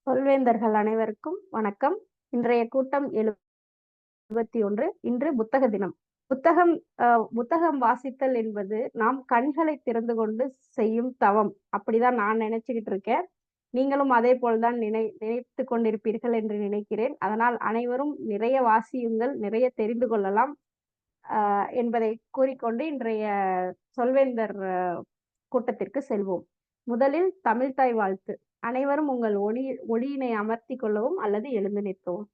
சொல்வேந்தர்கள் அனைவருக்கும் வணக்கம். இன்றைய கூட்டம் 71. இன்று புத்தக தினம். புத்தகம் புத்தகம் வாசித்தல் என்பது நாம் கண்களை திறந்து கொண்டு செய்யும் தவம். அப்படிதான் நான் நினைச்சுக்கிட்டு இருக்கேன். நீங்களும் அதே போல்தான் நினைத்து கொண்டிருப்பீர்கள் என்று நினைக்கிறேன். அதனால் அனைவரும் நிறைய வாசியுங்கள், நிறைய தெரிந்து கொள்ளலாம் என்பதை கூறிக்கொண்டு இன்றைய சொல்வேந்தர் கூட்டத்திற்கு செல்வோம். முதலில் தமிழ்த்தாய் வாழ்த்து. அனைவரும் உங்கள் ஒளியினை அமர்த்தி கொள்ளவும் அல்லது எழுந்து நிற்கவும்.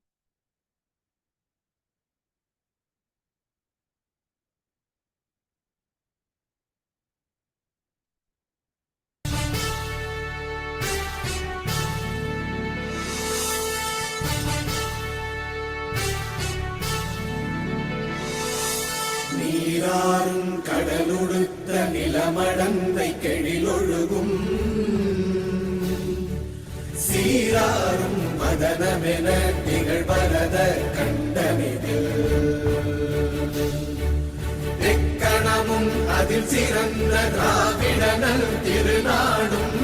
நீராறும் கடலுடுத்த நிலமடந்தை கெழிலொழுகும் சீராறும் மதனமென திகழ்வரத கண்டமிதில் எக்கணமும் அதில் சிறந்த திராவிடனல் திருநாடும்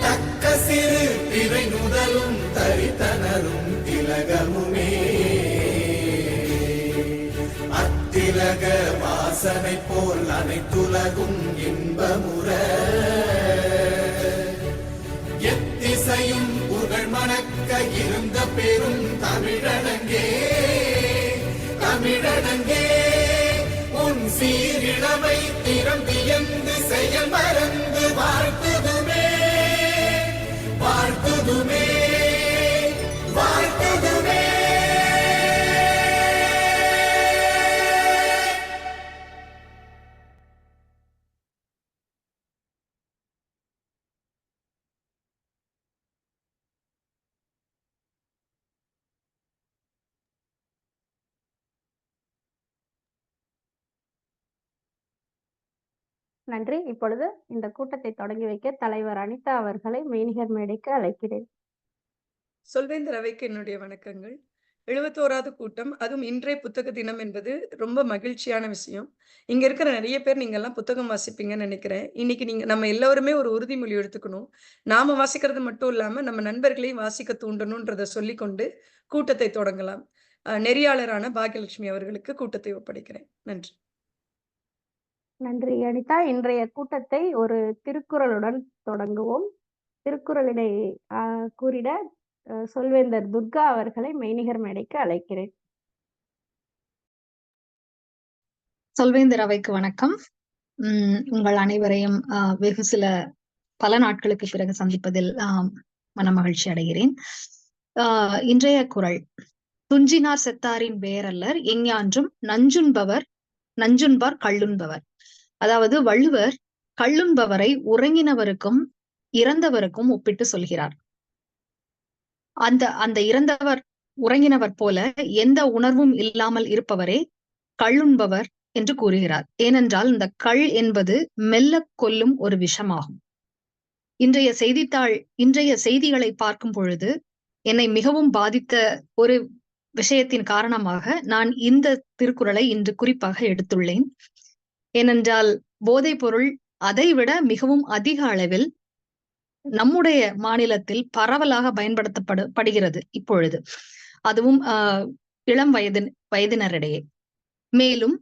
தக்க சிறு திரை நுதலும் தரித்தனரும் திலகமுமே திலக வாசனை போல் அனைத்துலகும் இன்பமுற எத்திசையும் புகழ் மணக்க இருந்த பெரும் தமிழனங்கே தமிழனங்கே உன் சீரிழமை திறம்பியந்து செயல் மறந்து வாழ்த்துதுமே வாழ்த்துதுமே வாழ்த்துதுமே. நன்றி. இப்பொழுது இந்த கூட்டத்தை தொடங்கி வைக்க தலைவர் அனிதா அவர்களை மெய்நிகர் மேடைக்கு அழைக்கிறேன். சொல்வேந்தர் அவைக்கு என்னுடைய வணக்கங்கள். 71வது கூட்டம், அதுவும் இன்றைய புத்தக தினம் என்பது ரொம்ப மகிழ்ச்சியான விஷயம். இங்க இருக்கிற நிறைய பேர் நீங்க எல்லாம் புத்தகம் வாசிப்பீங்கன்னு நினைக்கிறேன். இன்னைக்கு நம்ம எல்லோருமே ஒரு உறுதிமொழி எடுத்துக்கணும். நாம வாசிக்கிறது மட்டும் இல்லாம நம்ம நண்பர்களையும் வாசிக்க தூண்டணும்ன்றத சொல்லிக்கொண்டு கூட்டத்தை தொடங்கலாம். நெறியாளரான பாகியலட்சுமி அவர்களுக்கு கூட்டத்தை ஒப்படைக்கிறேன். நன்றி. நன்றி அனிதா. இன்றைய கூட்டத்தை ஒரு திருக்குறளுடன் தொடங்குவோம். திருக்குறளினை கூறிட சொல்வேந்தர் துர்கா அவர்களை மெய்நிகர் மேடைக்கு அழைக்கிறேன். சொல்வேந்தர் அவைக்கு வணக்கம். உங்கள் அனைவரையும் வெகு பல நாட்களுக்கு பிறகு சந்திப்பதில் மனமகிழ்ச்சி அடைகிறேன். இன்றைய குறள்: துஞ்சினார் செத்தாரின் வேரல்லர் எஞ்ஞான்றும் நஞ்சுண்பார் கள்ளுண்பவர். அதாவது வள்ளுவர் கள்ளுண்பவரை உறங்கினவருக்கும் இறந்தவருக்கும் ஒப்பிட்டு சொல்கிறார். அந்த இறந்தவர் உறங்கினவர் போல எந்த உணர்வும் இல்லாமல் இருப்பவரே கள்ளுண்பவர் என்று கூறுகிறார். ஏனென்றால் இந்த கள் என்பது மெல்ல கொல்லும் ஒரு விஷமாகும். இன்றைய செய்திகளை பார்க்கும் பொழுது என்னை மிகவும் பாதித்த ஒரு விஷயத்தின் காரணமாக நான் இந்த திருக்குறளை இன்று குறிப்பாக எடுத்துள்ளேன். ஏனென்றால் போதைப் பொருள் அதைவிட மிகவும் அதிக அளவில் நம்முடைய மாநிலத்தில் பரவலாக பயன்படுத்தப்படுகிறது இப்பொழுது, அதுவும் இளம் வயதினரிடையே. மேலும்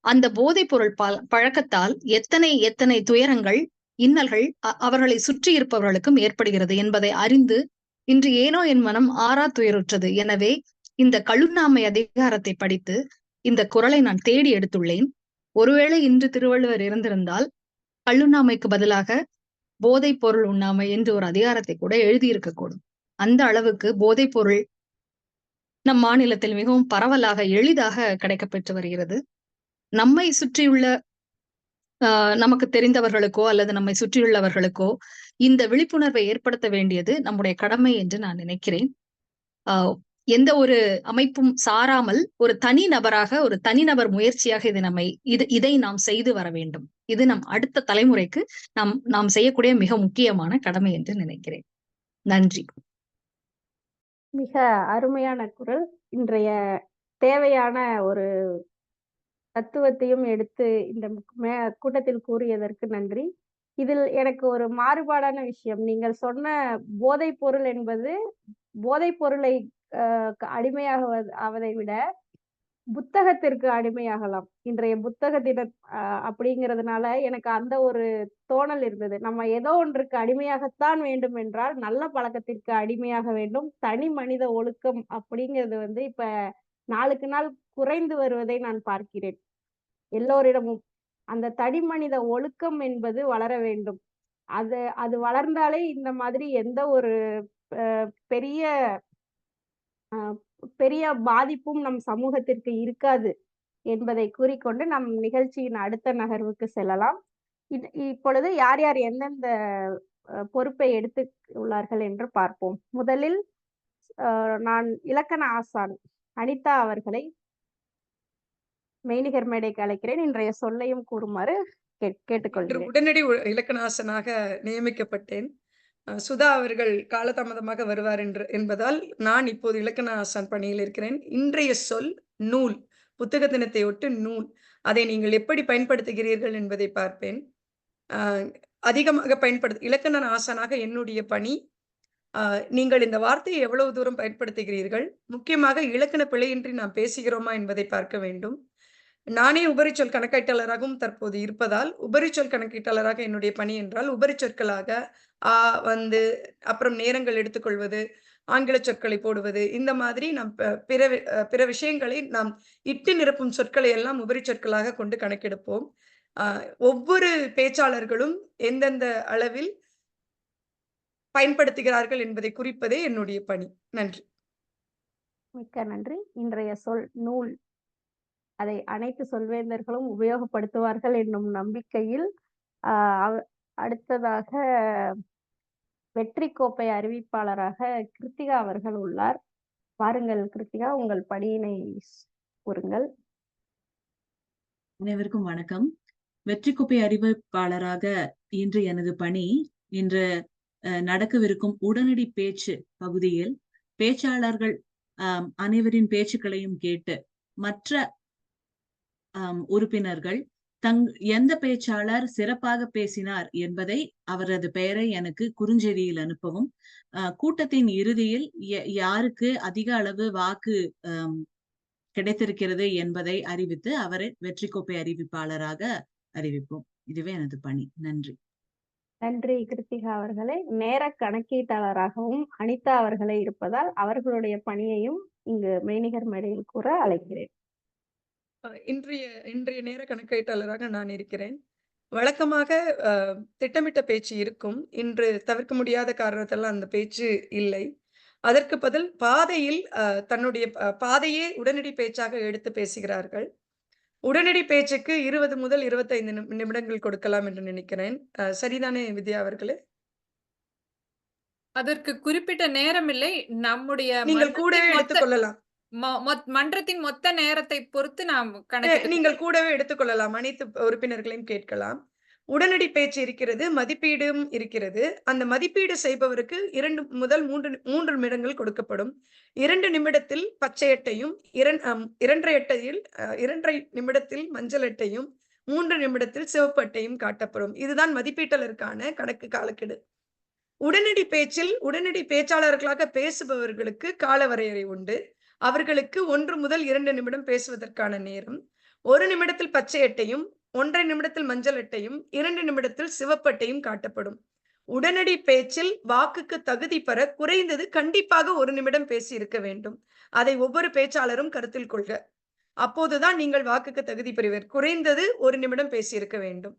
அந்த போதைப் பொருள் பழக்கத்தால் எத்தனை துயரங்கள், இன்னல்கள் அவர்களை சுற்றி இருப்பவர்களுக்கும் ஏற்படுகிறது என்பதை அறிந்து இன்று ஏனோ என் மனம் ஆறா துயருற்றது. எனவே இந்த கள்ளுண்ணாமை அதிகாரத்தை படித்து இந்த குறளை நான் தேடி எடுத்துள்ளேன். ஒருவேளை இன்று திருவள்ளுவர் இருந்திருந்தால் கள்ளுண்ணாமைக்கு பதிலாக போதைப் பொருள் உண்ணாமை என்று ஒரு அதிகாரத்தை கூட எழுதியிருக்கக்கூடும். அந்த அளவுக்கு போதைப் பொருள் நம் மாநிலத்தில் மிகவும் பரவலாக எளிதாக கிடைக்கப்பெற்று வருகிறது. நம்மை சுற்றியுள்ள நமக்கு தெரிந்தவர்களுக்கோ அல்லது நம்மை சுற்றியுள்ளவர்களுக்கோ இந்த விழிப்புணர்வை ஏற்படுத்த வேண்டியது நம்முடைய கடமை என்று நான் நினைக்கிறேன். எந்த ஒரு அமைப்பும் சாராமல் ஒரு தனிநபர் முயற்சியாக இதை நாம் செய்து வர வேண்டும். இது நம் அடுத்த தலைமுறைக்கு நாம் செய்யக்கூடிய மிக முக்கியமான கடமை என்று நினைக்கிறேன். நன்றி. மிக அருமையான குறள். இன்றைய தேவையான ஒரு தத்துவத்தையும் எடுத்து இந்த கூட்டத்தில் கூறியதற்கு நன்றி. இதில் எனக்கு ஒரு மாறுபாடான விஷயம், நீங்கள் சொன்ன போதைப் பொருள் என்பது போதைப் பொருளை ஆவதை விட புத்தகத்திற்கு அடிமையாகலாம். இன்றைய புத்தக தினம் அப்படிங்கிறதுனால எனக்கு அந்த ஒரு தோணல் இருந்தது. நம்ம ஏதோ ஒன்றுக்கு அடிமையாகத்தான் வேண்டும் என்றால், நல்ல பழக்கத்திற்கு அடிமையாக வேண்டும். தனி மனித ஒழுக்கம் அப்படிங்கிறது இப்ப நாளுக்கு நாள் குறைந்து வருவதை நான் பார்க்கிறேன். எல்லோரிடமும். அந்த தனி மனித ஒழுக்கம் என்பது வளர வேண்டும். அது அது வளர்ந்தாலே இந்த மாதிரி எந்த ஒரு அ பெரிய அ பெரிய பாதிப்பும் நம் சமூகத்திற்கு இருக்காது என்பதை கூறிக்கொண்டு நம் நிகழ்ச்சியின் அடுத்த நகர்வுக்கு செல்லலாம். இப்பொழுது யார் யார் எந்தெந்த பொறுப்பை எடுத்து உள்ளார்கள் என்று பார்ப்போம். முதலில் நான் இலக்கண ஆசான் அனிதா அவர்களை மெய்நிகர் மேடைக்கு அழைக்கிறேன். இன்றைய சொல்லையும் கூறுமாறு இன்று கேட்டுக்கொள்கிறேன். உடனடி இலக்கண ஆசனாக நியமிக்கப்பட்டேன். சுதா அவர்கள் காலதாமதமாக வருவார் என்பதால் நான் இப்போது இலக்கண ஆசான் பணியில் இருக்கிறேன். இன்றைய சொல் நூல். புத்தக தினத்தை ஒட்டு நூல். அதை நீங்கள் எப்படி பயன்படுத்துகிறீர்கள் என்பதை பார்ப்பேன். அதிகமாக இலக்கண ஆசானாக என்னுடைய பணி, நீங்கள் இந்த வார்த்தையை எவ்வளவு தூரம் பயன்படுத்துகிறீர்கள்? முக்கியமாக இலக்கண பிழையின்றி நாம் பேசுகிறோமா என்பதை பார்க்க வேண்டும். நானே உபரிச்சொல் கணக்கீட்டாளராகவும் தற்போது இருப்பதால், உபரிச்சொல் கணக்கீட்டாளராக என்னுடைய பணி என்றால், உபரிச்சொற்களாக வந்து அப்புறம் நேரங்கள் எடுத்துக்கொள்வது, ஆங்கில சொற்களை போடுவது, இந்த மாதிரி நாம் பிற விஷயங்களை நாம் இட்டு நிரப்பும் சொற்களை எல்லாம் உபரிச்சொற்களாக கொண்டு கணக்கெடுப்போம். ஒவ்வொரு பேச்சாளர்களும் எந்தெந்த அளவில் பயன்படுத்துகிறார்கள் என்பதை குறிப்பதே என்னுடைய பணி. நன்றி. மிக்க நன்றி. இன்றைய சொல் நூல். அதை அனைத்து சொல்வேந்தர்களும் உபயோகப்படுத்துவார்கள் என்னும் நம்பிக்கையில் அடுத்ததாக வெற்றி கோப்பை அறிவிப்பாளராக கிருத்திகா அவர்கள் உள்ளார். வாருங்கள் கிருத்திகா, உங்கள் பணியினை கூறுங்கள். அனைவருக்கும் வணக்கம். வெற்றி கோப்பை அறிவிப்பாளராக இன்று எனது பணி இன்று நடக்கவிருக்கும் உடனடி பேச்சு பகுதியில் பேச்சாளர்கள் அனைவரின் பேச்சுக்களையும் கேட்டு மற்ற உறுப்பினர்கள் எந்த பேச்சாளர் சிறப்பாக பேசினார் என்பதை அவரது பெயரை எனக்கு குறுஞ்செய்தியில் அனுப்பவும், கூட்டத்தின் இறுதியில் யாருக்கு அதிக அளவு வாக்கு கிடைத்திருக்கிறது என்பதை அறிவித்து அவரை வெற்றி கோப்பை அறிவிப்பாளராக அறிவிப்போம். இதுவே எனது பணி. நன்றி. நன்றி கிருத்திகா அவர்களே. நேர கணக்கீட்டாளராகவும் அனிதா அவர்களே இருப்பதால் அவர்களுடைய பணியையும் இங்கு மெய்நிகர் மேடையில் கூற அழைக்கிறேன். இன்றைய நேர கணக்கீட்டாளராக நான் இருக்கிறேன். வழக்கமாக திட்டமிட்ட பேச்சு இருக்கும். இன்று தவிர்க்க முடியாத காரணத்தால் அந்த பேச்சு இல்லை. அதற்கு பதில் பாதையில் தன்னுடைய பாதையே உடனடி பேச்சாக எடுத்து பேசுகிறார்கள். உடனடி பேச்சுக்கு 20 முதல் 25 நிமிடங்கள் கொடுக்கலாம் என்று நினைக்கிறேன். சரிதானே வித்யா அவர்களே? அதற்கு குறிப்பிட்ட நேரம் இல்லை. நம்முடைய நீங்கள் கூடவே எடுத்துக்கொள்ளலாம். மன்றத்தின் மொத்த நேரத்தை பொறுத்து நாம் நீங்கள் கூடவே எடுத்துக்கொள்ளலாம். அனைத்து உறுப்பினர்களையும் கேட்கலாம். உடனடி பேச்சு இருக்கிறது, மதிப்பீடும் இருக்கிறது. அந்த மதிப்பீடு செய்பவருக்கு 2 முதல் 3 நிமிடங்கள் கொடுக்கப்படும். 2 நிமிடத்தில் பச்சை அட்டையும், 2.5 நிமிடத்தில் மஞ்சள் அட்டையும், 3 நிமிடத்தில் சிவப்பு அட்டையும் காட்டப்படும். இதுதான் மதிப்பீட்டாளருக்கான கணக்கு காலக்கெடு. உடனடி பேச்சில் உடனடி பேச்சாளர்களாக பேசுபவர்களுக்கு கால வரையறை உண்டு. அவர்களுக்கு 1 முதல் 2 நிமிடம் பேசுவதற்கான நேரம். 1 நிமிடத்தில் பச்சை அட்டையும், 1.5 நிமிடத்தில் மஞ்சள் அட்டையும், 2 நிமிடத்தில் சிவப்பு அட்டையும் காட்டப்படும். உடனடி பேச்சில் வாக்குக்கு தகுதி பெற குறைந்தது கண்டிப்பாக 1 நிமிடம் பேசி இருக்க வேண்டும். அதை ஒவ்வொரு பேச்சாளரும் கருத்தில் கொள்க. அப்போதுதான் நீங்கள் வாக்குக்கு தகுதி பெறுவீர். குறைந்தது 1 நிமிடம் பேசி இருக்க வேண்டும்.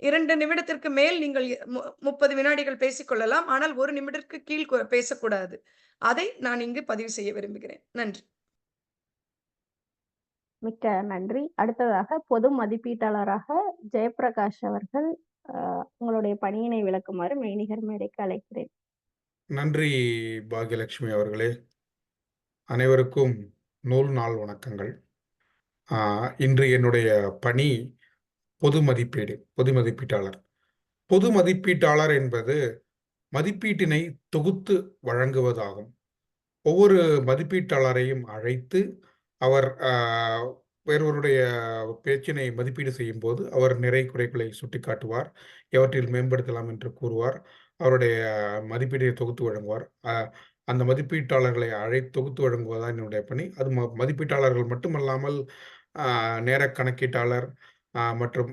2 நிமிடத்திற்கு மேல் நீங்கள் 30 வினாடிகள் பேசிக்கொள்ளலாம். ஆனால் 1 நிமிடத்திற்கு கீழ் பேசக்கூடாது. அதை நான் இங்கு பதிவு செய்ய விரும்புகிறேன். நன்றி. மிக்க நன்றி. அடுத்ததாக பொது மதிப்பீட்டாளராக ஜெயபிரகாஷ் அவர்கள் உங்களுடைய பணியினை விளக்குமாறு மெய்நிகர் மேடைக்கு அழைக்கிறேன். நன்றி பாகியலட்சுமி அவர்களே. அனைவருக்கும் நூல் நாள் வணக்கங்கள். இன்று என்னுடைய பணி பொது மதிப்பீட்டாளர். பொது மதிப்பீட்டாளர் என்பது மதிப்பீட்டினை தொகுத்து வழங்குவதாகும். ஒவ்வொரு மதிப்பீட்டாளரையும் அழைத்து அவர் வேறொருடைய பேச்சினை மதிப்பீடு செய்யும்போது அவர் நிறை குறைகளை சுட்டிக்காட்டுவார், எவற்றில் மேம்படுத்தலாம் என்று கூறுவார், அவருடைய மதிப்பீட்டை தொகுத்து வழங்குவார். அந்த மதிப்பீட்டாளர்களை தொகுத்து வழங்குவதுதான் என்னுடைய பணி. அது மதிப்பீட்டாளர்கள் மட்டுமல்லாமல் நேர கணக்கீட்டாளர் மற்றும்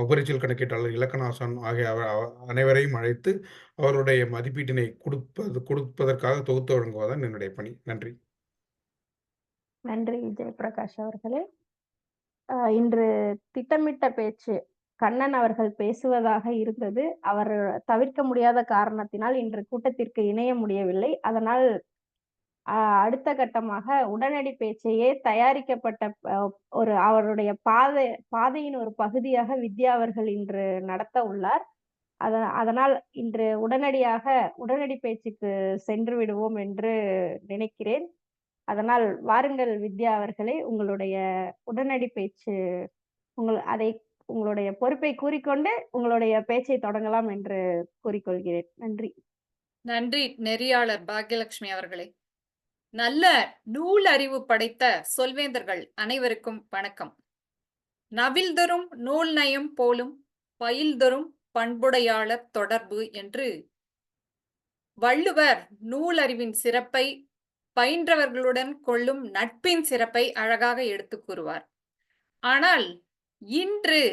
உபரிச்சல் கணக்கீட்டாளர், இலக்கணாசான் ஆகிய அனைவரையும் அழைத்து அவருடைய மதிப்பீட்டினை கொடுப்பதற்காக தொகுத்து வழங்குவதுதான் என்னுடைய பணி. நன்றி. நன்றி ஜெயபிரகாஷ் அவர்களே. இன்று திட்டமிட்ட பேச்சு கண்ணன் அவர்கள் பேசுவதாக இருந்தது. அவர் தவிர்க்க முடியாத காரணத்தினால் இன்று கூட்டத்திற்கு இணைய முடியவில்லை. அதனால் அடுத்த கட்டமாக உடனடி பேச்சையே தயாரிக்கப்பட்ட அவருடைய பாதையின் ஒரு பகுதியாக வித்யா அவர்கள் இன்று நடத்த உள்ளார். அதனால் இன்று உடனடி பேச்சுக்கு சென்று விடுவோம் என்று நினைக்கிறேன். அதனால் வாருங்கள் வித்யா அவர்களே, உங்களுடைய உடனடி பேச்சு உங்களுடைய பொறுப்பை கூறிக்கொண்டு உங்களுடைய பேச்சை தொடங்கலாம் என்று கூறிக்கொள்கிறேன். நன்றி. நன்றி நெறியாளர் பாக்யலட்சுமி அவர்களே. நல்ல நூல் அறிவு படைத்த சொல்வேந்தர்கள் அனைவருக்கும் வணக்கம். நவில்தரும் நூல் நயம் போலும் பயில்தரும் பண்புடையாளர் தொடர்பு என்று வள்ளுவர் நூல் அறிவின் சிறப்பை, பயின்றவர்களுடன் கொள்ளும் நட்பின் சிறப்பை அழகாக எடுத்து கூறுவார். ஆனால் இன்று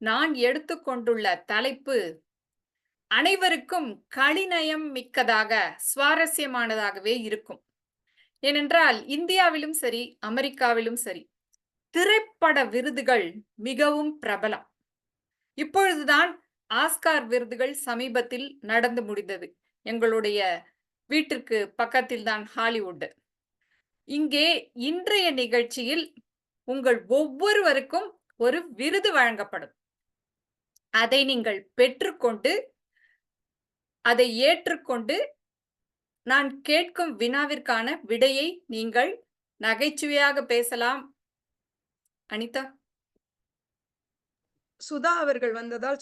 நான் எடுத்துக்கொண்டுள்ள தலைப்பு அனைவருக்கும் கலிநயம் மிக்கதாக, சுவாரஸ்யமானதாகவே இருக்கும். ஏனென்றால் இந்தியாவிலும் சரி, அமெரிக்காவிலும் சரி, திரைப்பட விருதுகள் மிகவும் பிரபலம். இப்பொழுதுதான் ஆஸ்கார் விருதுகள் சமீபத்தில் நடந்து முடிந்தது. எங்களுடைய வீட்டிற்கு பக்கத்தில் தான் ஹாலிவுட். இங்கே இன்றைய நிகழ்ச்சியில் உங்கள் ஒவ்வொருவருக்கும் ஒரு விருது வழங்கப்படும். அதை நீங்கள் பெற்றுக்கொண்டு, அதை ஏற்றுக்கொண்டு, நான் கேட்கும் வினாவிற்கான விடையை நீங்கள் நகைச்சுவையாக பேசலாம். அனிதா, சுதா அவர்கள் வந்ததால்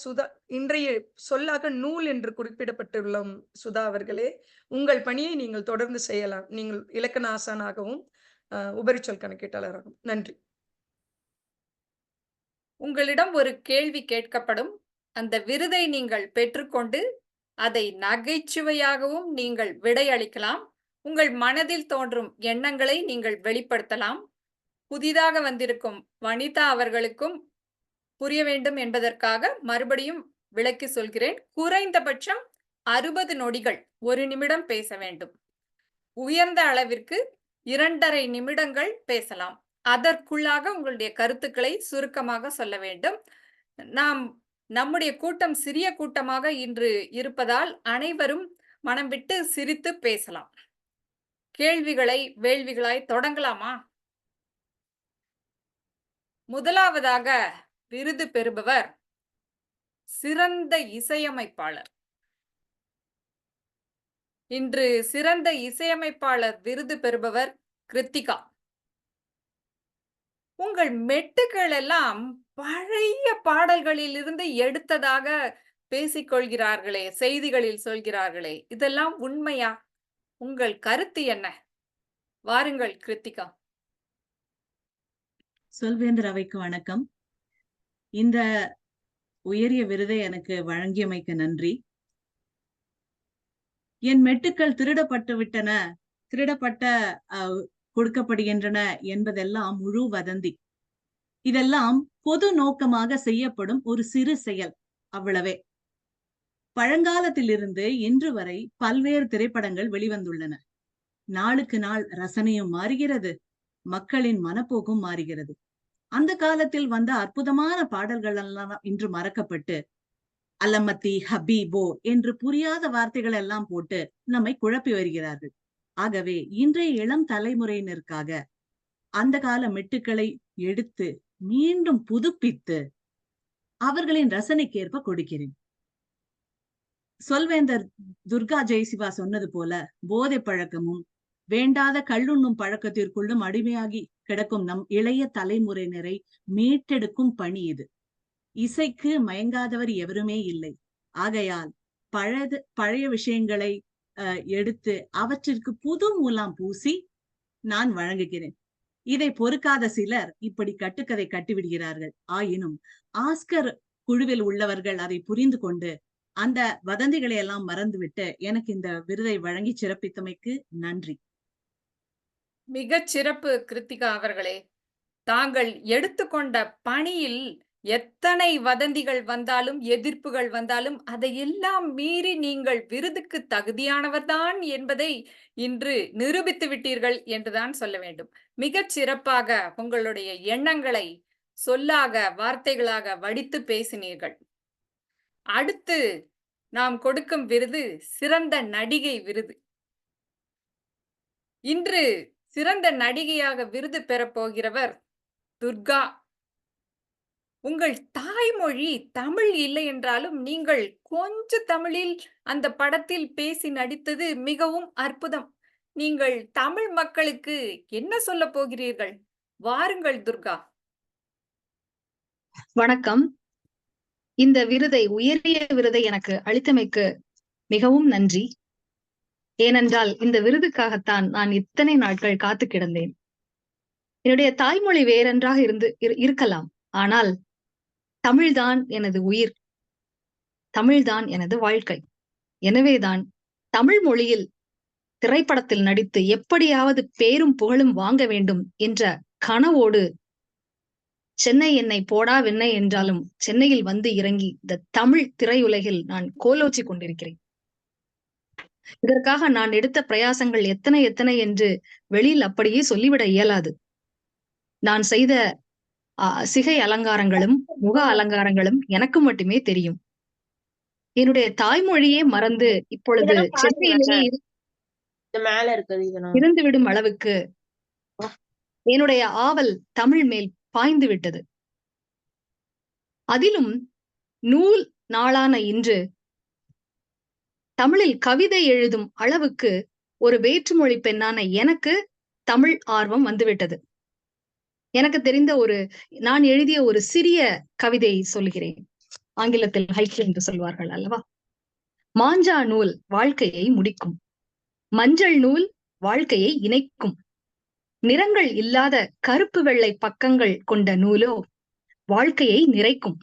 இன்றைய சொல்லாக நூல் என்று குறிப்பிடப்பட்டுள்ளோம். சுதா அவர்களே, உங்கள் பணியை நீங்கள் தொடர்ந்து செய்யலாம். நீங்கள் இலக்கண ஆசானாகவும் உபரிச்சொல் கணக்கீட்டாளராகவும். நன்றி. உங்களிடம் ஒரு கேள்வி கேட்கப்படும். அந்த விருதை நீங்கள் பெற்றுக்கொண்டு அதை நகைச்சுவையாகவும் நீங்கள் விடையளிக்கலாம். உங்கள் மனதில் தோன்றும் எண்ணங்களை நீங்கள் வெளிப்படுத்தலாம். புதிதாக வந்திருக்கும் வனிதா அவர்களுக்கும் புரிய வேண்டும் என்பதற்காக மறுபடியும் விளக்கி சொல்கிறேன். குறைந்தபட்சம் 60 நொடிகள், 1 நிமிடம் பேச வேண்டும். உயர்ந்த அளவிற்கு 2.5 நிமிடங்கள் பேசலாம். அதற்குள்ளாக உங்களுடைய கருத்துக்களை சுருக்கமாக சொல்ல வேண்டும். நம்முடைய கூட்டம் சிறிய கூட்டமாக இன்று இருப்பதால் அனைவரும் மனம் விட்டு சிரித்து பேசலாம். வேள்விகளாய் தொடங்கலாமா? முதலாவதாக விருது பெறுபவர் சிறந்த இசையமைப்பாளர். இன்று சிறந்த இசையமைப்பாளர் விருது பெறுபவர் கிருத்திகா. உங்கள் மெட்டுக்கள் எல்லாம் பழைய பாடல்களில் இருந்து எடுத்ததாக பேசிக்கொள்கிறார்களே, செய்திகளில் சொல்கிறார்களே, இதெல்லாம் உண்மையா? உங்கள் கருத்து என்ன? வாருங்கள் கிருத்திகா. சொல்வேந்தர் அவைக்கு வணக்கம். இந்த உயரிய விருதை எனக்கு வழங்கியமைக்கு நன்றி. என் மெட்டுக்கள் திருடப்பட்ட கொடுக்கப்படுகின்றன என்பதெல்லாம் முழு வதந்தி. இதெல்லாம் பொது நோக்கமாக செய்யப்படும் ஒரு சிறு செயல், அவ்வளவே. பழங்காலத்திலிருந்து இன்று வரை பல்வேறு திரைப்படங்கள் வெளிவந்துள்ளன. நாளுக்கு நாள் ரசனையும் மாறுகிறது, மக்களின் மனப்போக்கும் மாறுகிறது. அந்த காலத்தில் வந்த அற்புதமான பாடல்கள் எல்லாம் இன்று மறக்கப்பட்டு அலமத்தி, ஹபீபோ என்று புரியாத வார்த்தைகள் எல்லாம் போட்டு நம்மை குழப்பி வருகிறார்கள். ஆகவே இன்றைய இளம் தலைமுறையினருக்காக அந்த கால மெட்டுக்களை எடுத்து மீண்டும் புதுப்பித்து அவர்களின் ரசனைக்கேற்ப கொடுக்கிறேன். சொல்வேந்தர் துர்கா ஜெயசிவா சொன்னது போல போதை பழக்கமும் வேண்டாத கள்ளுண்ணும் பழக்கத்திற்குள்ளும் அடிமையாகி கிடக்கும் நம் இளைய தலைமுறையினரை மீட்டெடுக்கும் பணி இது. இசைக்கு மயங்காதவர் எவருமே இல்லை. ஆகையால் பழைய விஷயங்களை எடுத்து அவற்றிற்கு புது மூலம் பூசி நான் வழங்குகிறேன். இதை பொறுக்காத சிலர் இப்படி கட்டுக்கதை கட்டிவிடுகிறார்கள். ஆயினும் ஆஸ்கர் குழுவில் உள்ளவர்கள் அதை புரிந்து கொண்டு அந்த வதந்திகளை எல்லாம் மறந்துவிட்டு எனக்கு இந்த விருதை வழங்கி சிறப்பித்தமைக்கு நன்றி. மிகச் சிறப்பு கிருத்திகா அவர்களே. தாங்கள் எடுத்துக்கொண்ட பணியில் எத்தனை வதந்திகள் வந்தாலும், எதிர்ப்புகள் வந்தாலும் அதையெல்லாம் மீறி நீங்கள் விருதுக்கு தகுதியானவர்தான் என்பதை இன்று நிரூபித்து விட்டீர்கள் என்றுதான் சொல்ல வேண்டும். மிகச் சிறப்பாக உங்களுடைய எண்ணங்களை சொல்லாக, வார்த்தைகளாக வடித்து பேசினீர்கள். அடுத்து நாம் கொடுக்கும் விருது சிறந்த நடிகை விருது. இன்று சிறந்த நடிகையாக விருது பெறப் போகிறவர் துர்கா. உங்கள் தாய்மொழி தமிழ் இல்லை என்றாலும் நீங்கள் கொஞ்சம் தமிழில் அந்த படத்தில் பேசி நடித்தது மிகவும் அற்புதம். நீங்கள் தமிழ் மக்களுக்கு என்ன சொல்ல போகிறீர்கள்? வாருங்கள் துர்கா. வணக்கம். இந்த விருதை, உயரிய விருதை எனக்கு அளித்தமைக்கு மிகவும் நன்றி. ஏனென்றால் இந்த விருதுக்காகத்தான் நான் இத்தனை நாட்கள் காத்து கிடந்தேன். என்னுடைய தாய்மொழி வேறென்றாக இருக்கலாம். ஆனால் தமிழ்தான் எனது உயிர், தமிழ்தான் எனது வாழ்க்கை. எனவேதான் தமிழ் மொழியில் திரைப்படத்தில் நடித்து எப்படியாவது பேரும் புகழும் வாங்க வேண்டும் என்ற கனவோடு சென்னை என்னை போடா வெண்ணை என்றாலும் சென்னையில் வந்து இறங்கி இந்த தமிழ் திரையுலகில் நான் கோலோச்சி கொண்டிருக்கிறேன். இதற்காக நான் எடுத்த பிரயாசங்கள் எத்தனை எத்தனை என்று வெளியில் அப்படியே சொல்லிவிட இயலாது. நான் செய்த சிகை அலங்காரங்களும் முக அலங்காரங்களும் எனக்கு மட்டுமே தெரியும். என்னுடைய தாய்மொழியே மறந்து இப்பொழுது சென்னையிலேயே இருந்துவிடும் அளவுக்கு என்னுடைய ஆவல் தமிழ் மேல் பாய்ந்து விட்டது. அதிலும் நூல் நாளான இன்று தமிழில் கவிதை எழுதும் அளவுக்கு ஒரு வேற்றுமொழி பெண்ணான எனக்கு தமிழ் ஆர்வம் வந்துவிட்டது. எனக்கு தெரிந்த நான் எழுதிய ஒரு சிறிய கவிதை சொல்கிறேன். ஆங்கிலத்தில் ஹைக்கூ என்று சொல்வார்கள் அல்லவா? மாஞ்சா நூல் வாழ்க்கையை முடிக்கும், மஞ்சள் நூல் வாழ்க்கையை இணைக்கும், நிறங்கள் இல்லாத கருப்பு வெள்ளை பக்கங்கள் கொண்ட நூலோ வாழ்க்கையை நிறைக்கும்.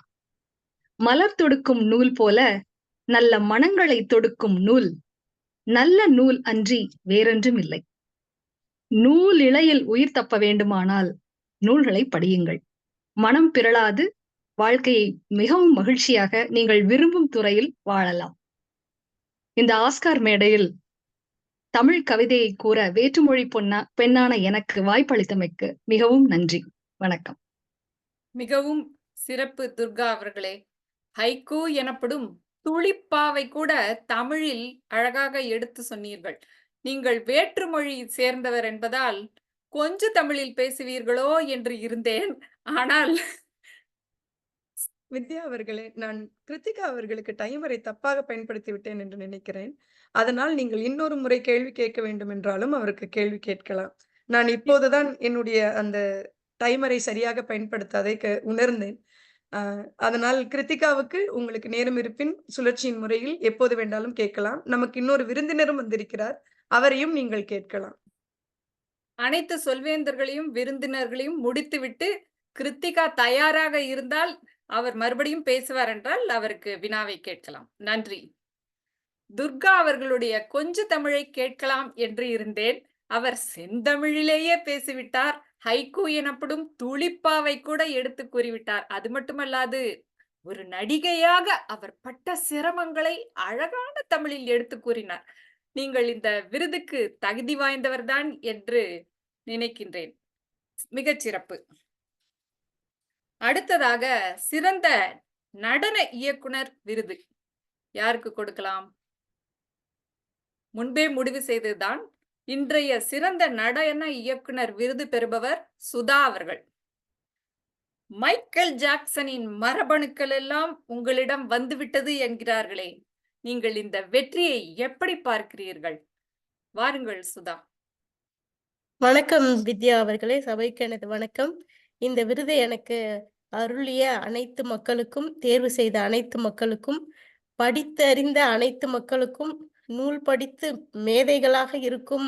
மலர் தொடுக்கும் நூல் போல நல்ல மனங்களை தொடுக்கும் நூல் நல்ல நூல் அன்றி வேறொன்றும் இல்லை. நூல் இழையில் உயிர் தப்ப வேண்டுமானால் நூல்களை படியுங்கள். மனம் பிறளாது வாழ்க்கையை மிகவும் மகிழ்ச்சியாக நீங்கள் விரும்பும் துறையில் வாழலாம். இந்த ஆஸ்கார் மேடையில் தமிழ் கவிதையை கூற வேற்றுமொழி பெண்ணான எனக்கு வாய்ப்பளித்தமைக்கு மிகவும் நன்றி. வணக்கம். மிகவும் சிறப்பு துர்கா அவர்களே. ஹைக்கூ எனப்படும் துளிப்பாவை கூட தமிழில் அழகாக எடுத்து சொன்னீர்கள். நீங்கள் வேற்றுமொழி சேர்ந்தவர் என்பதால் கொஞ்சம் தமிழில் பேசுவீர்களோ என்று இருந்தேன். ஆனால் வித்யா அவர்களே, நான் கிருத்திகா அவர்களுக்கு டைமரை தப்பாக பயன்படுத்தி விட்டேன் என்று நினைக்கிறேன். அதனால் நீங்கள் இன்னொரு முறை கேள்வி கேட்க வேண்டும் என்றாலும் அவருக்கு கேள்வி கேட்கலாம். நான் இப்போதுதான் என்னுடைய அந்த டைமரை சரியாக பயன்படுத்தாதை உணர்ந்தேன். அதனால் கிருத்திகாவுக்கு உங்களுக்கு நேரம் இருப்பின் சுழற்சியின் முறையில் எப்போது வேண்டாலும் கேட்கலாம். நமக்கு இன்னொரு விருந்தினரும் வந்திருக்கிறார், அவரையும் நீங்கள் கேட்கலாம். அனைத்து சொல்வேந்தர்களையும் விருந்தினர்களையும் முடித்துவிட்டு கிருத்திகா தயாராக இருந்தால் அவர் மறுபடியும் பேசுவார் என்றால் அவருக்கு வினாவை கேட்கலாம். நன்றி. துர்கா அவர்களுடைய கொஞ்ச தமிழை கேட்கலாம் என்று இருந்தேன். அவர் செந்தமிழிலேயே பேசிவிட்டார். ஹைக்கூ எனப்படும் துளிப்பாவை கூட எடுத்து கூறிவிட்டார். அது மட்டுமல்லாது ஒரு நடிகையாக அவர் பட்ட சிரமங்களை அழகான தமிழில் எடுத்து கூறினார். நீங்கள் இந்த விருதுக்கு தகுதி வாய்ந்தவர்தான் என்று நினைக்கின்றேன். மிகச் சிறப்பு. அடுத்ததாக சிறந்த நடன இயக்குனர் விருது யாருக்கு கொடுக்கலாம்? முன்பே முடிவு செய்ததுதான். இன்றைய சிறந்த நடன இயக்குனர் விருது பெறுபவர் சுதா அவர்கள். மைக்கேல் ஜாக்சனின் மரபணுக்கள் எல்லாம் உங்களிடம் வந்துவிட்டது என்கிறார்களே, நீங்கள் இந்த வெற்றியை எப்படி பார்க்கிறீர்கள்? வாருங்கள் சுதா. வணக்கம் வித்யா அவர்களே, சபைக்கு எனது வணக்கம். இந்த விருதை எனக்கு அருளிய அனைத்து மக்களுக்கும், தேர்வு செய்த அனைத்து மக்களுக்கும், படித்தறிந்த அனைத்து மக்களுக்கும் நூல் படித்து மேதைகளாக இருக்கும்